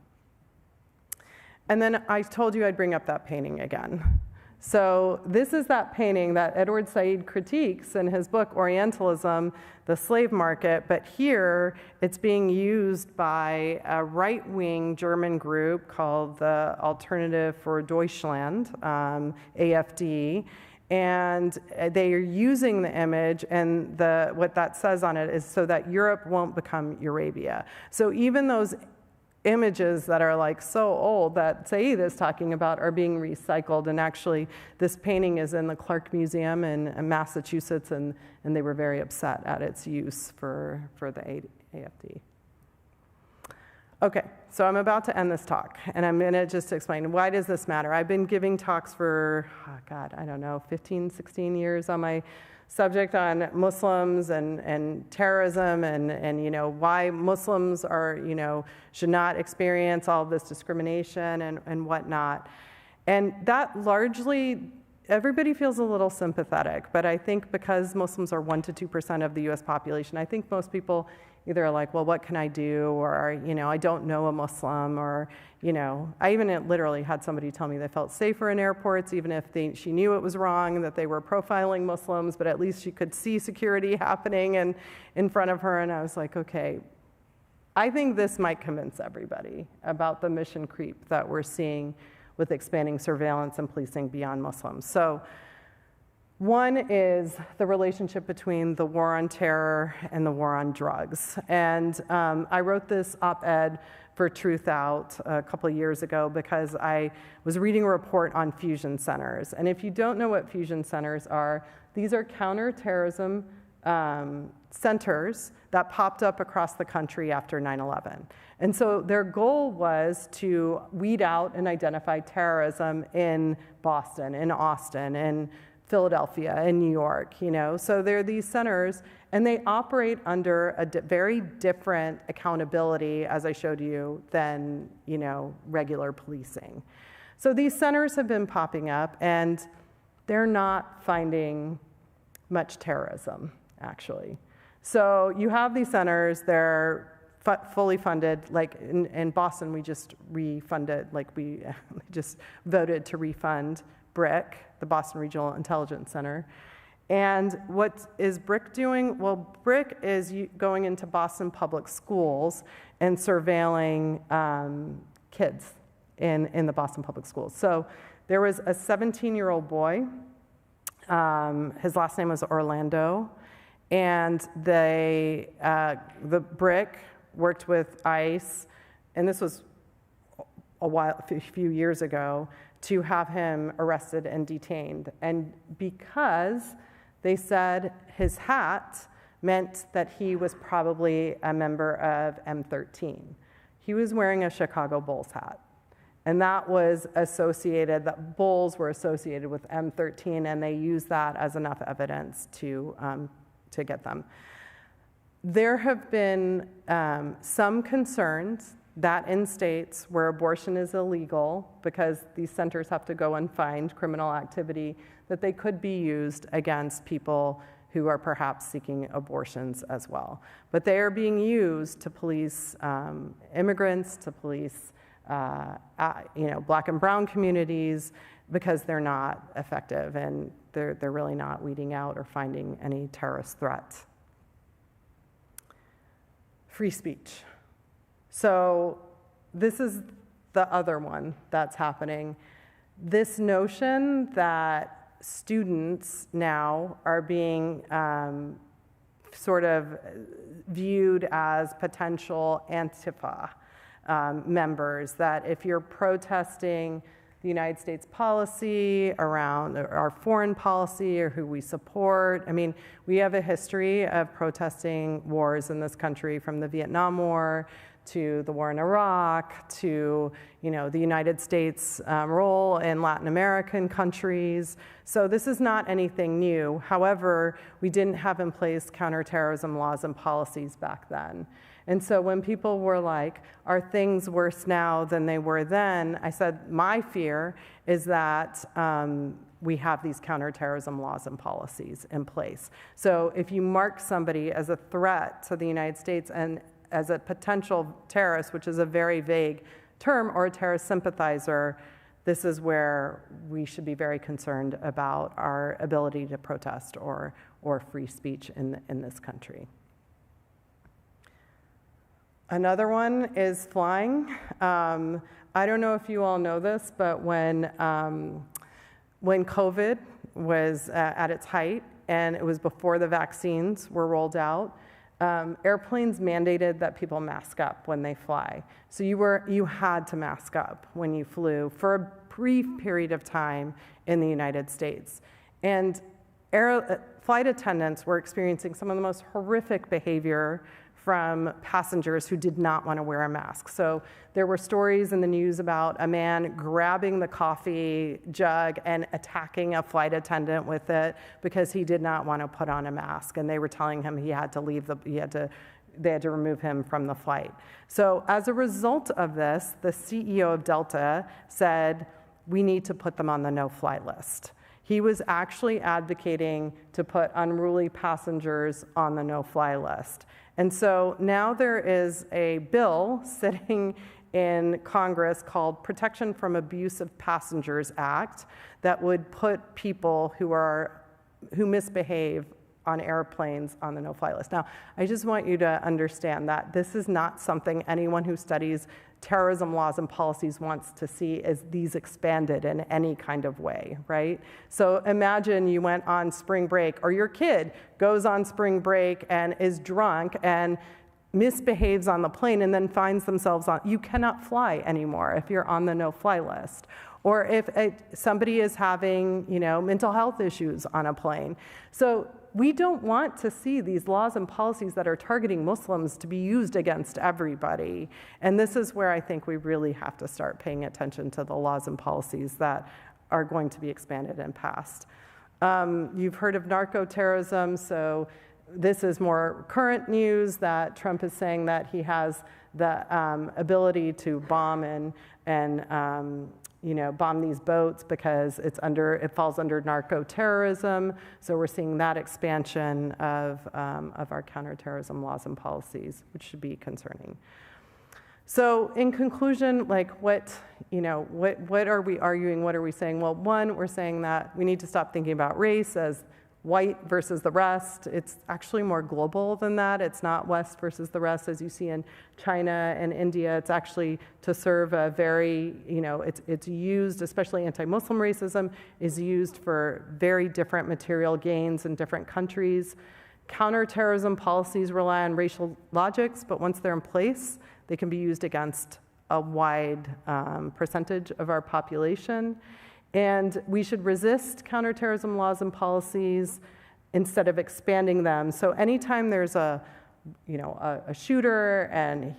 And then I told you I'd bring up that painting again. So this is that painting that Edward Said critiques in his book, Orientalism, the Slave Market, but here it's being used by a right-wing German group called the Alternative for Deutschland, AfD, and they are using the image, and what that says on it is so that Europe won't become Eurabia. So even those images that are so old that Said is talking about are being recycled, and actually this painting is in the Clark Museum in Massachusetts, and they were very upset at its use for the AfD. Okay, so I'm about to end this talk, and I'm going to just explain why does this matter. I've been giving talks for, 15, 16 years on my subject on Muslims and terrorism and why Muslims are, should not experience all of this discrimination and whatnot. And that largely, everybody feels a little sympathetic, but I think because Muslims are 1% to 2% of the US population, I think most people either like, well, what can I do? Or, I don't know a Muslim, or, I even literally had somebody tell me they felt safer in airports, even if she knew it was wrong, that they were profiling Muslims, but at least she could see security happening and in front of her. And I was like, okay, I think this might convince everybody about the mission creep that we're seeing with expanding surveillance and policing beyond Muslims. So one is the relationship between the war on terror and the war on drugs. And I wrote this op-ed for Truth Out a couple of years ago because I was reading a report on fusion centers. And if you don't know what fusion centers are, these are counterterrorism centers that popped up across the country after 9/11. And so their goal was to weed out and identify terrorism in Boston, in Austin, in Philadelphia, in New York, So there are these centers, and they operate under a very different accountability, as I showed you, than, regular policing. So these centers have been popping up, and they're not finding much terrorism, actually. So you have these centers, they're fully funded. Like in Boston, we just refunded, we just voted to refund BRIC, the Boston Regional Intelligence Center. And what is BRIC doing? Well, BRIC is going into Boston public schools and surveilling kids in the Boston public schools. So there was a 17-year-old boy. His last name was Orlando. And the BRIC worked with ICE, and this was a few years ago, to have him arrested and detained. And because they said his hat meant that he was probably a member of M13. He was wearing a Chicago Bulls hat. And that was associated, that Bulls were associated with M13, and they used that as enough evidence to get them. There have been some concerns that in states where abortion is illegal, because these centers have to go and find criminal activity, that they could be used against people who are perhaps seeking abortions as well. But they are being used to police immigrants, to police Black and brown communities, because they're not effective and they're really not weeding out or finding any terrorist threats. Free speech. So this is the other one that's happening. This notion that students now are being sort of viewed as potential Antifa members, that if you're protesting the United States policy around our foreign policy or who we support. I mean, we have a history of protesting wars in this country, from the Vietnam War to the war in Iraq to, the United States role in Latin American countries. So this is not anything new. However, we didn't have in place counterterrorism laws and policies back then. And so when people were like, are things worse now than they were then? I said, my fear is that we have these counterterrorism laws and policies in place. So if you mark somebody as a threat to the United States and as a potential terrorist, which is a very vague term, or a terrorist sympathizer, this is where we should be very concerned about our ability to protest or free speech in this country. Another one is flying. I don't know if you all know this, but when COVID was at its height, and it was before the vaccines were rolled out, airplanes mandated that people mask up when they fly. So you had to mask up when you flew for a brief period of time in the United States. And flight attendants were experiencing some of the most horrific behavior from passengers who did not want to wear a mask. So there were stories in the news about a man grabbing the coffee jug and attacking a flight attendant with it because he did not want to put on a mask, and they were telling him he had to leave they had to remove him from the flight. So as a result of this, the CEO of Delta said, we need to put them on the no-fly list. He was actually advocating to put unruly passengers on the no-fly list. And so now there is a bill sitting in Congress called Protection from Abuse of Passengers Act that would put people who misbehave on airplanes on the no-fly list. Now, I just want you to understand that this is not something anyone who studies terrorism laws and policies wants to see as these expanded in any kind of way, right? So imagine you went on spring break, or your kid goes on spring break and is drunk and misbehaves on the plane and then finds themselves on, you cannot fly anymore if you're on the no-fly list. Or if somebody is having, mental health issues on a plane. So we don't want to see these laws and policies that are targeting Muslims to be used against everybody. And this is where I think we really have to start paying attention to the laws and policies that are going to be expanded and passed. You've heard of narco-terrorism, so this is more current news that Trump is saying that he has the ability to bomb and bomb these boats because it falls under narco-terrorism. So we're seeing that expansion of our counterterrorism laws and policies, which should be concerning. So in conclusion, what are we arguing? What are we saying? Well, one, we're saying that we need to stop thinking about race as white versus the rest. It's actually more global than that. It's not West versus the rest, as you see in China and India. It's actually to serve a very, it's used, especially anti-Muslim racism, is used for very different material gains in different countries. Counterterrorism policies rely on racial logics, but once they're in place, they can be used against a wide percentage of our population. And we should resist counterterrorism laws and policies instead of expanding them. So anytime there's a shooter and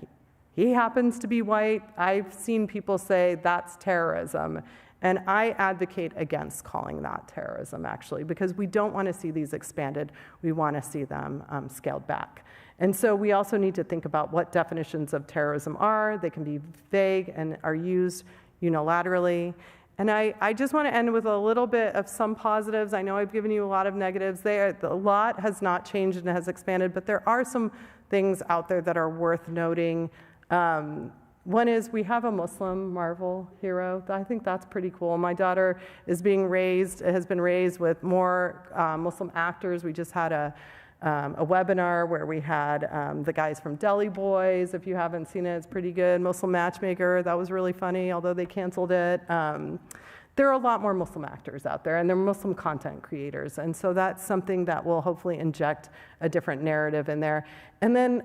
he happens to be white, I've seen people say that's terrorism. And I advocate against calling that terrorism, actually, because we don't want to see these expanded. We want to see them scaled back. And so we also need to think about what definitions of terrorism are. They can be vague and are used unilaterally. And I just want to end with a little bit of some positives. I know I've given you a lot of negatives. A lot has not changed and has expanded, but there are some things out there that are worth noting. One is we have a Muslim Marvel hero. I think that's pretty cool. My daughter has been raised with more Muslim actors. We just had a webinar where we had the guys from Deli Boys. If you haven't seen it, it's pretty good. Muslim Matchmaker, that was really funny, although they canceled it. There are a lot more Muslim actors out there, and they're Muslim content creators. And so that's something that will hopefully inject a different narrative in there. And then,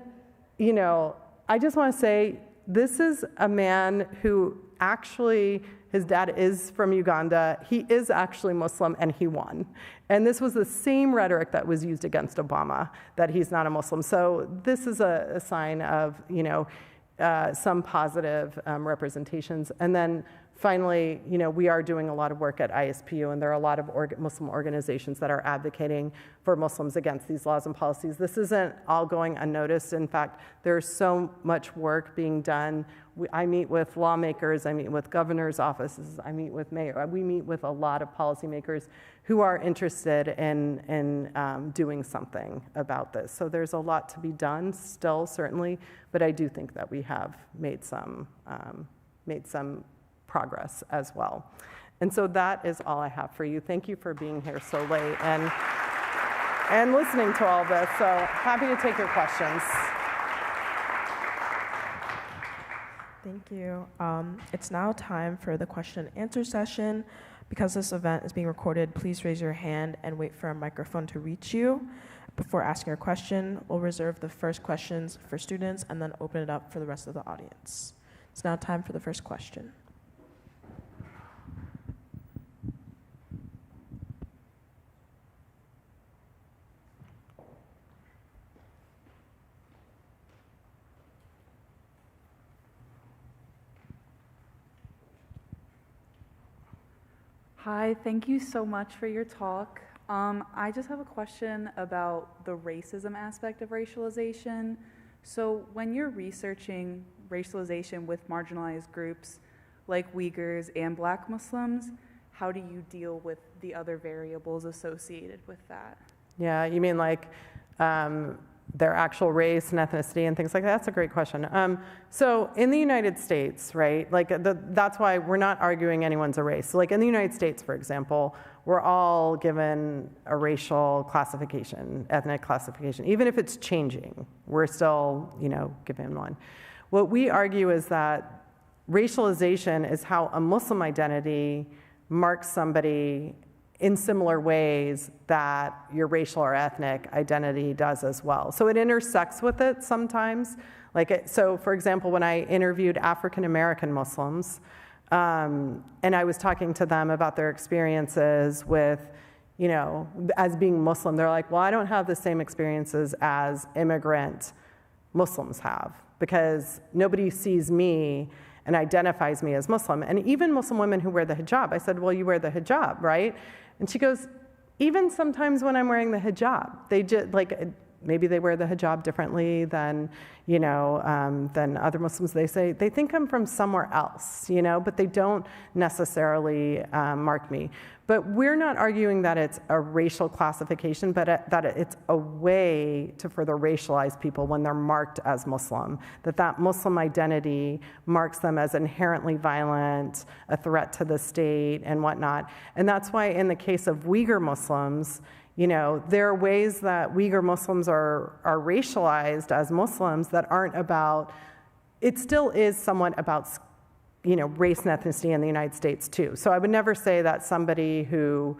I just want to say, this is a man who actually, his dad is from Uganda. He is actually Muslim, and he won. And this was the same rhetoric that was used against Obama, that he's not a Muslim. So this is a sign of, some positive representations. And then finally, we are doing a lot of work at ISPU, and there are a lot of Muslim organizations that are advocating for Muslims against these laws and policies. This isn't all going unnoticed. In fact, there's so much work being done. I meet with lawmakers, I meet with governors' offices, I meet with mayors. We meet with a lot of policymakers who are interested in doing something about this. So there's a lot to be done still, certainly, but I do think that we have made some progress as well. And so that is all I have for you. Thank you for being here so late and listening to all this. So happy to take your questions. Thank you. It's now time for the question and answer session. Because this event is being recorded, please raise your hand and wait for a microphone to reach you. Before asking your question, we'll reserve the first questions for students and then open it up for the rest of the audience. It's now time for the first question. Hi, thank you so much for your talk. I just have a question about the racism aspect of racialization. So when you're researching racialization with marginalized groups like Uyghurs and Black Muslims, how do you deal with the other variables associated with that? Yeah, you mean like their actual race and ethnicity and things like that? That's a great question. So in the United States, right, like that's why we're not arguing anyone's a race. So like in the United States, for example, we're all given a racial classification, ethnic classification. Even if it's changing, we're still, given one. What we argue is that racialization is how a Muslim identity marks somebody in similar ways that your racial or ethnic identity does as well. So it intersects with it sometimes. So for example, when I interviewed African American Muslims, and I was talking to them about their experiences with, as being Muslim, they're like, well, I don't have the same experiences as immigrant Muslims have, because nobody sees me and identifies me as Muslim. And even Muslim women who wear the hijab, I said, well, you wear the hijab, right? And she goes, even sometimes when I'm wearing the hijab, they just maybe they wear the hijab differently than, than other Muslims. They say, they think I'm from somewhere else, but they don't necessarily mark me. But we're not arguing that it's a racial classification, but that it's a way to further racialize people when they're marked as Muslim, that Muslim identity marks them as inherently violent, a threat to the state, and whatnot. And that's why in the case of Uyghur Muslims, there are ways that Uyghur Muslims are racialized as Muslims that aren't about, it still is somewhat about, race and ethnicity in the United States too. So I would never say that somebody who,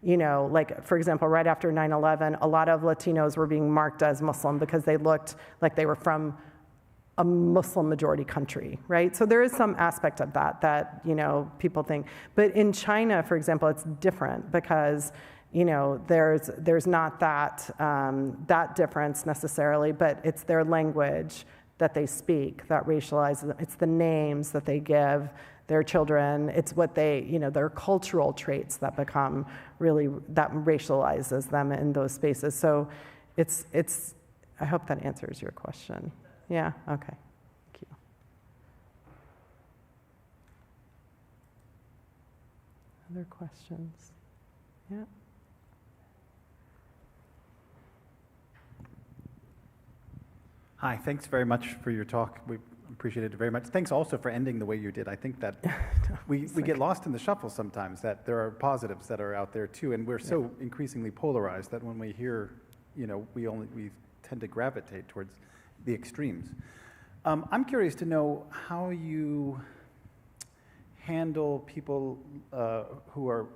for example, right after 9/11, a lot of Latinos were being marked as Muslim because they looked like they were from a Muslim majority country, right? So there is some aspect of that, people think. But in China, for example, it's different because there's not that difference necessarily, but it's their language that they speak that racializes. It's the names that they give their children. It's what their cultural traits that become really, that racializes them in those spaces. So it's. I hope that answers your question. Yeah. Okay. Thank you. Other questions? Yeah. Hi, thanks very much for your talk. We appreciate it very much. Thanks also for ending the way you did. I think that we get lost in the shuffle sometimes, that there are positives that are out there too, and we're so increasingly polarized that when we hear, we tend to gravitate towards the extremes. I'm curious to know how you handle people who are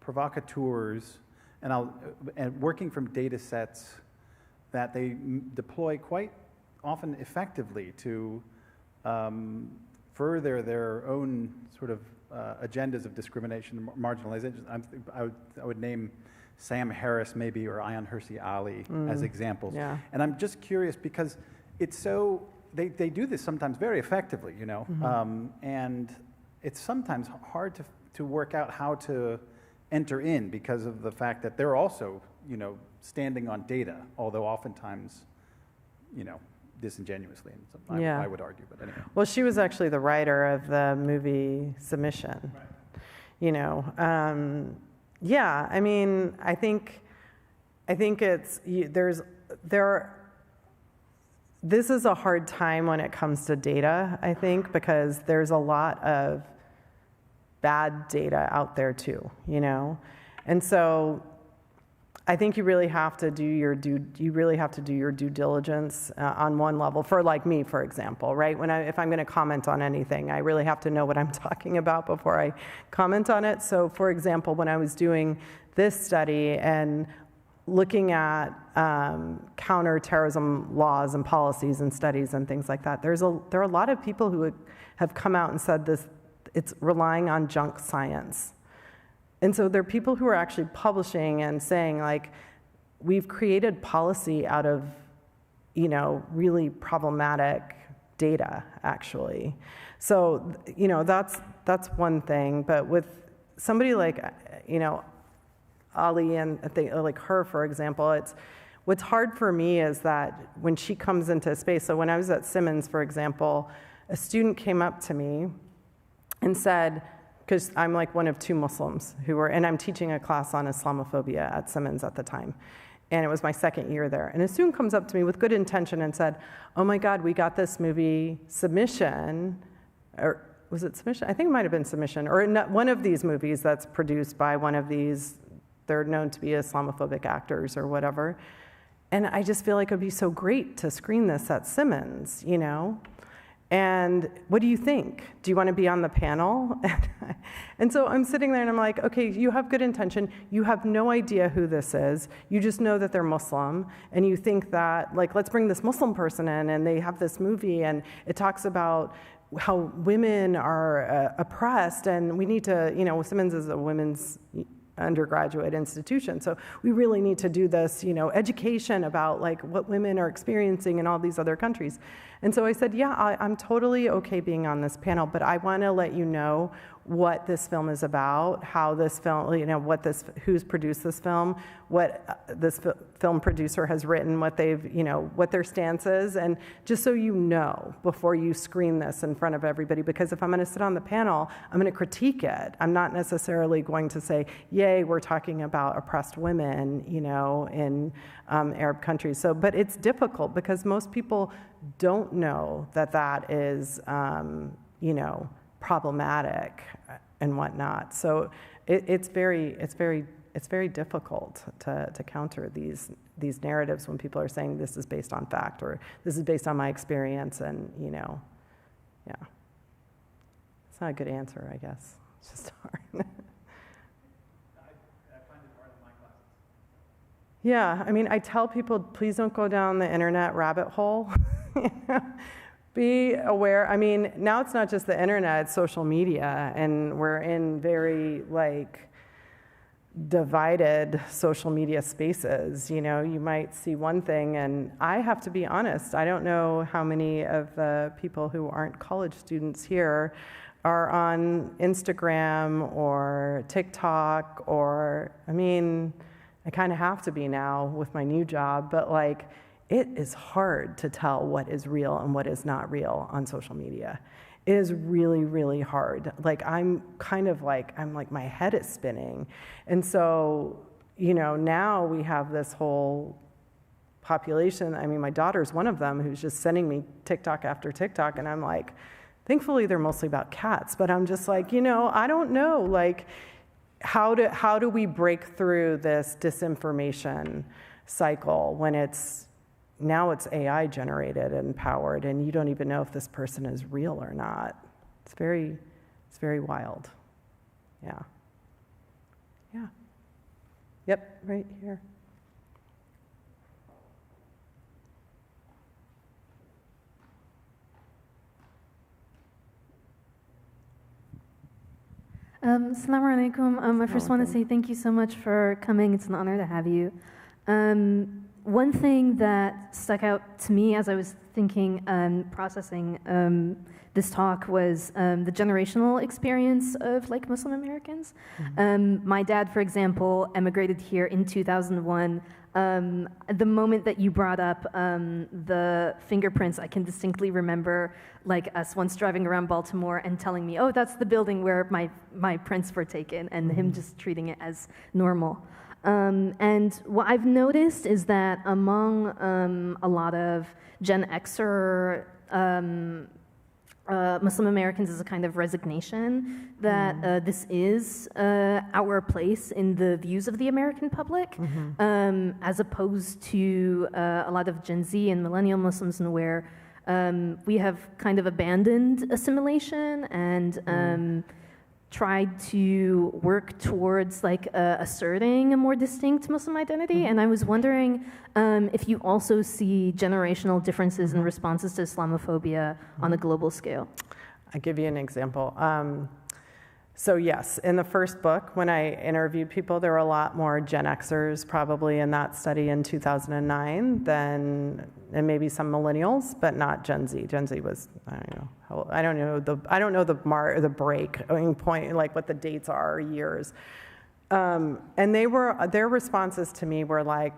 provocateurs and working from data sets that they deploy quite often effectively to further their own sort of agendas of discrimination, marginalization. I would name Sam Harris maybe, or Ayaan Hirsi Ali as examples. Yeah. And I'm just curious because it's so, they do this sometimes very effectively, and it's sometimes hard to work out how to enter in because of the fact that they're also, standing on data, although oftentimes, disingenuously, I would argue, but anyway. Well, she was actually the writer of the movie Submission. Right. Yeah, I mean, I think it's, this is a hard time when it comes to data, I think, because there's a lot of bad data out there too, And so I think you really have to do your due diligence on one level. For like me, for example, right? If I'm going to comment on anything, I really have to know what I'm talking about before I comment on it. So, for example, when I was doing this study and looking at counterterrorism laws and policies and studies and things like that, there are a lot of people who have come out and said this. It's relying on junk science. And so there are people who are actually publishing and saying, like, we've created policy out of, really problematic data, actually. So, that's one thing. But with somebody like, Ali and like her, for example, what's hard for me is that when she comes into a space, so when I was at Simmons, for example, a student came up to me and said, because I'm like one of two Muslims and I'm teaching a class on Islamophobia at Simmons at the time. And it was my second year there. And a student comes up to me with good intention and said, oh my God, we got this movie submission, or was it submission? I think it might have been submission, or one of these movies that's produced by one of these, they're known to be Islamophobic actors or whatever. And I just feel like it would be so great to screen this at Simmons, you know? And what do you think? Do you want to be on the panel? And so I'm sitting there and I'm like, okay, you have good intention. You have no idea who this is. You just know that they're Muslim. And you think that, like, let's bring this Muslim person in, and they have this movie and it talks about how women are oppressed, and we need to, you know, Simmons is a women's undergraduate institution, so we really need to do this, you know, education about like what women are experiencing in all these other countries. And so I said, yeah, I'm totally okay being on this panel, but I want to let you know what this film is about, how this film, you know, who's produced this film, what this film producer has written, what they've, you know, what their stance is, and just so you know before you screen this in front of everybody, because if I'm going to sit on the panel, I'm going to critique it. I'm not necessarily going to say, yay, we're talking about oppressed women, you know, in Arab countries. So, but it's difficult because most people don't know that that is, you know, problematic and whatnot. So it's very difficult to counter these narratives when people are saying this is based on fact or this is based on my experience, and you know, yeah, it's not a good answer, I guess. It's just hard. I find it hard in my classes. Yeah, I mean, I tell people, please don't go down the internet rabbit hole. You know? Be aware. I mean, now it's not just the internet, it's social media, and we're in very, like, divided social media spaces. You know, you might see one thing, and I have to be honest, I don't know how many of the people who aren't college students here are on Instagram or TikTok, or, I mean, I kind of have to be now with my new job, but like, it is hard to tell what is real and what is not real on social media. It is really, really hard. Like, I'm like, my head is spinning. And so, you know, now we have this whole population. I mean, my daughter's one of them who's just sending me TikTok after TikTok, and I'm like, thankfully they're mostly about cats, but I'm just like, you know, I don't know, like, how do we break through this disinformation cycle when now it's AI generated and powered, and you don't even know if this person is real or not. It's very wild. Yeah. Yeah. Yep, right here. Assalamu alaikum. I first want to say thank you so much for coming. It's an honor to have you. One thing that stuck out to me as I was thinking and processing this talk was the generational experience of like Muslim Americans. Mm-hmm. My dad, for example, emigrated here in 2001. The moment that you brought up the fingerprints, I can distinctly remember like us once driving around Baltimore and telling me, oh, that's the building where my prints were taken, and him just treating it as normal. And what I've noticed is that among a lot of Gen Xer Muslim Americans is a kind of resignation that this is our place in the views of the American public, as opposed to a lot of Gen Z and millennial Muslims, where we have kind of abandoned assimilation and tried to work towards like asserting a more distinct Muslim identity. And I was wondering if you also see generational differences in responses to Islamophobia on a global scale. I'll give you an example. So yes, in the first book, when I interviewed people, there were a lot more Gen Xers probably in that study in 2009 and maybe some millennials, but not Gen Z. Gen Z was, I don't know the break point, like what the dates are, years. And their responses to me were like,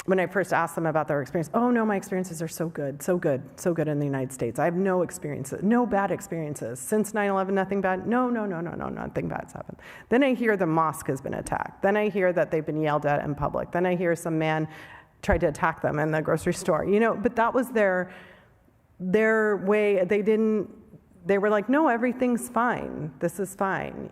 when I first asked them about their experience, oh no, my experiences are so good, so good, so good in the United States. I have no experiences, no bad experiences. Since 9/11, nothing bad? No, nothing bad's happened. Then I hear the mosque has been attacked. Then I hear that they've been yelled at in public. Then I hear some man tried to attack them in the grocery store. But that was their way. They were like, no, everything's fine. This is fine,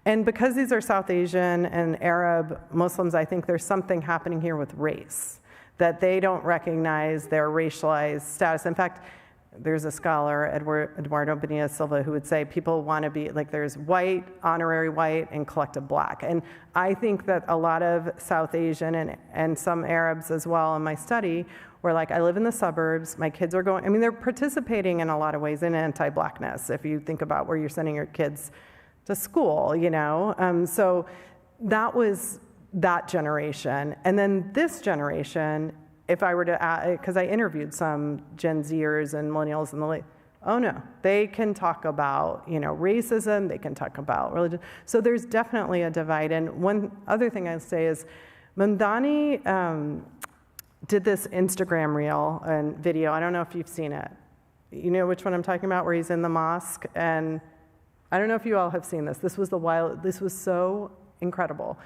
And because these are South Asian and Arab Muslims, I think there's something happening here with race, that they don't recognize their racialized status. In fact, there's a scholar, Eduardo Bonilla Silva, who would say people want to be, like there's white, honorary white, and collective black. And I think that a lot of South Asian and some Arabs as well in my study were like, I live in the suburbs, my kids are going, they're participating in a lot of ways in anti-blackness, if you think about where you're sending your kids to school, So that was that generation. And then this generation, if I were to add, because I interviewed some Gen Zers and millennials in the late, oh no, they can talk about, racism, they can talk about religion. So there's definitely a divide. And one other thing I'd say is Mamdani did this Instagram reel and video. I don't know if you've seen it. You know which one I'm talking about, where he's in the mosque, and I don't know if you all have seen this. This was so incredible.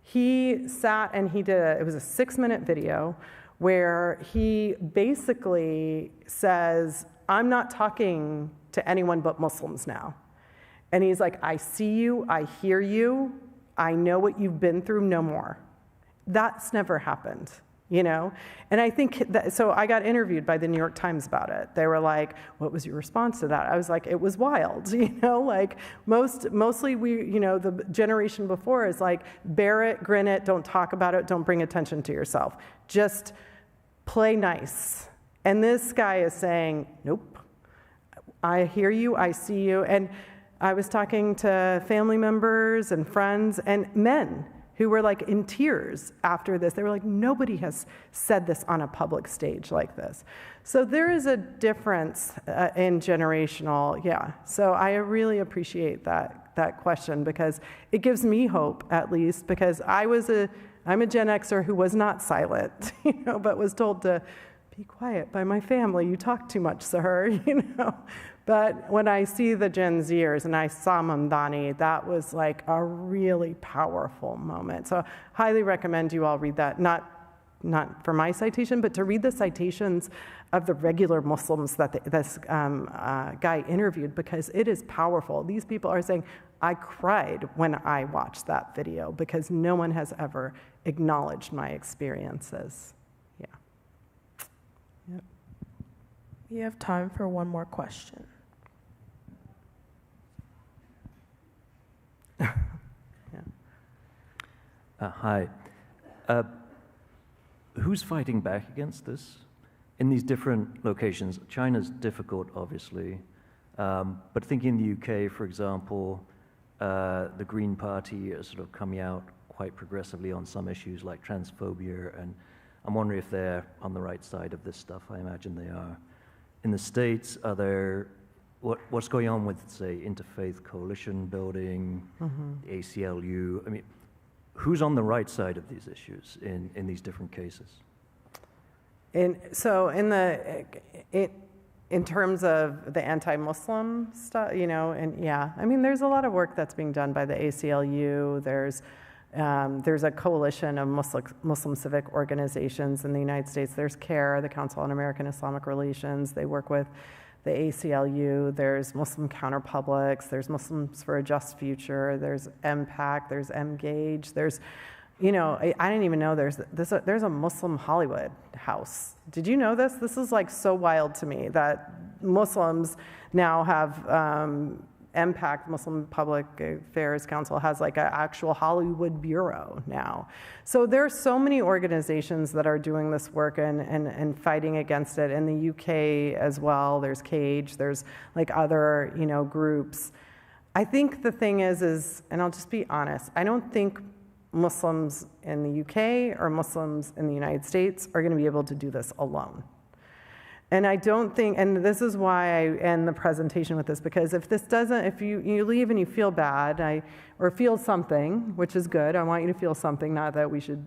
He sat and it was a 6-minute video where he basically says, I'm not talking to anyone but Muslims now. And he's like, I see you, I hear you, I know what you've been through, no more. That's never happened. And I think that, so I got interviewed by the New York Times about it. They were like, what was your response to that? I was like, it was wild, like mostly the generation before is like, bear it, grin it, don't talk about it, don't bring attention to yourself. Just play nice. And this guy is saying, nope, I hear you, I see you. And I was talking to family members and friends and men who were like in tears after this. They were like, nobody has said this on a public stage like this. So there is a difference in generational, So I really appreciate that question because it gives me hope, at least, because I'm a Gen Xer who was not silent, but was told to be quiet by my family. You talk too much, Saher, But when I see the Gen Zers and I saw Mamdani, that was like a really powerful moment. So highly recommend you all read that, not for my citation, but to read the citations of the regular Muslims that this guy interviewed, because it is powerful. These people are saying, I cried when I watched that video because no one has ever acknowledged my experiences. Yep. We have time for one more question. Hi. Who's fighting back against this? In these different locations, China's difficult, obviously, but thinking in the UK, for example, the Green Party is sort of coming out quite progressively on some issues like transphobia, and I'm wondering if they're on the right side of this stuff. I imagine they are. In the States, what's going on with, say, interfaith coalition building, the ACLU? Who's on the right side of these issues in these different cases? In terms of the anti-Muslim stuff, there's a lot of work that's being done by the ACLU. There's a coalition of Muslim civic organizations in the United States. There's CARE, the Council on American Islamic Relations. They work with the ACLU. There's Muslim Counterpublics. There's Muslims for a Just Future. There's MPAC. There's MGAGE. There's, I didn't even know there's a Muslim Hollywood house. Did you know this? This is like so wild to me that Muslims now have MPAC, Muslim Public Affairs Council, has like an actual Hollywood bureau now. So there are so many organizations that are doing this work and fighting against it. In the UK as well, there's CAGE, there's like other, groups. I think the thing is, and I'll just be honest, I don't think Muslims in the UK or Muslims in the United States are going to be able to do this alone. And I don't think, and this is why I end the presentation with this, because if you leave and you feel bad, or feel something, which is good, I want you to feel something, not that we should,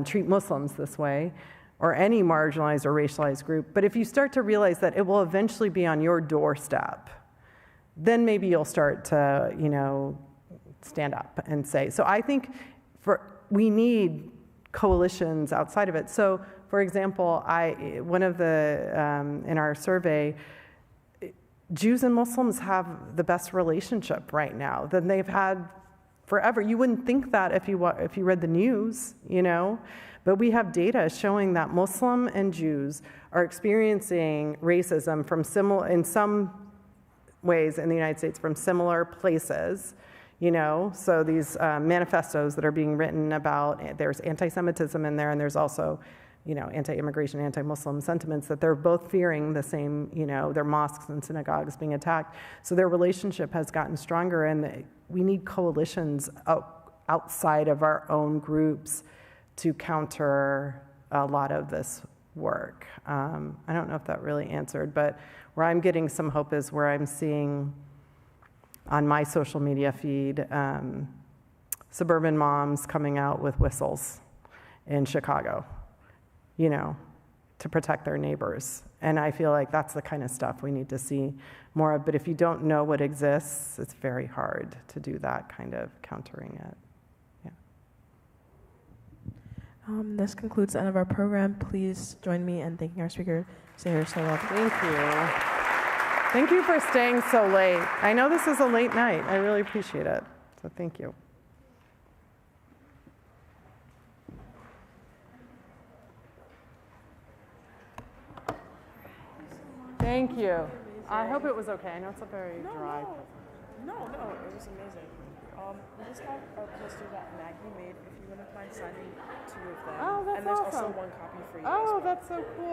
treat Muslims this way, or any marginalized or racialized group. But if you start to realize that it will eventually be on your doorstep, then maybe you'll start to, stand up and say. So I think we need coalitions outside of it. So, for example, one of the in our survey, Jews and Muslims have the best relationship right now than they've had forever. You wouldn't think that if you read the news, but we have data showing that Muslim and Jews are experiencing racism in some ways in the United States from similar places. So these manifestos that are being written about, there's anti-Semitism in there, and there's also, anti-immigration, anti-Muslim sentiments that they're both fearing the same, their mosques and synagogues being attacked. So their relationship has gotten stronger, and we need coalitions outside of our own groups to counter a lot of this work. I don't know if that really answered, but where I'm getting some hope is where I'm seeing on my social media feed, suburban moms coming out with whistles in Chicago, to protect their neighbors. And I feel like that's the kind of stuff we need to see more of. But if you don't know what exists, it's very hard to do that kind of countering it. This concludes the end of our program. Please join me in thanking our speaker, Saher Selod. Thank you. Thank you for staying so late. I know this is a late night. I really appreciate it. So thank you. Thank you. I hope it was okay. I know it's a very dry. No, it was amazing. We just have a poster that Maggie made if you wouldn't mind signing 2 of them. Oh, that's and there's awesome. also 1 copy for you. Oh, that's so cool.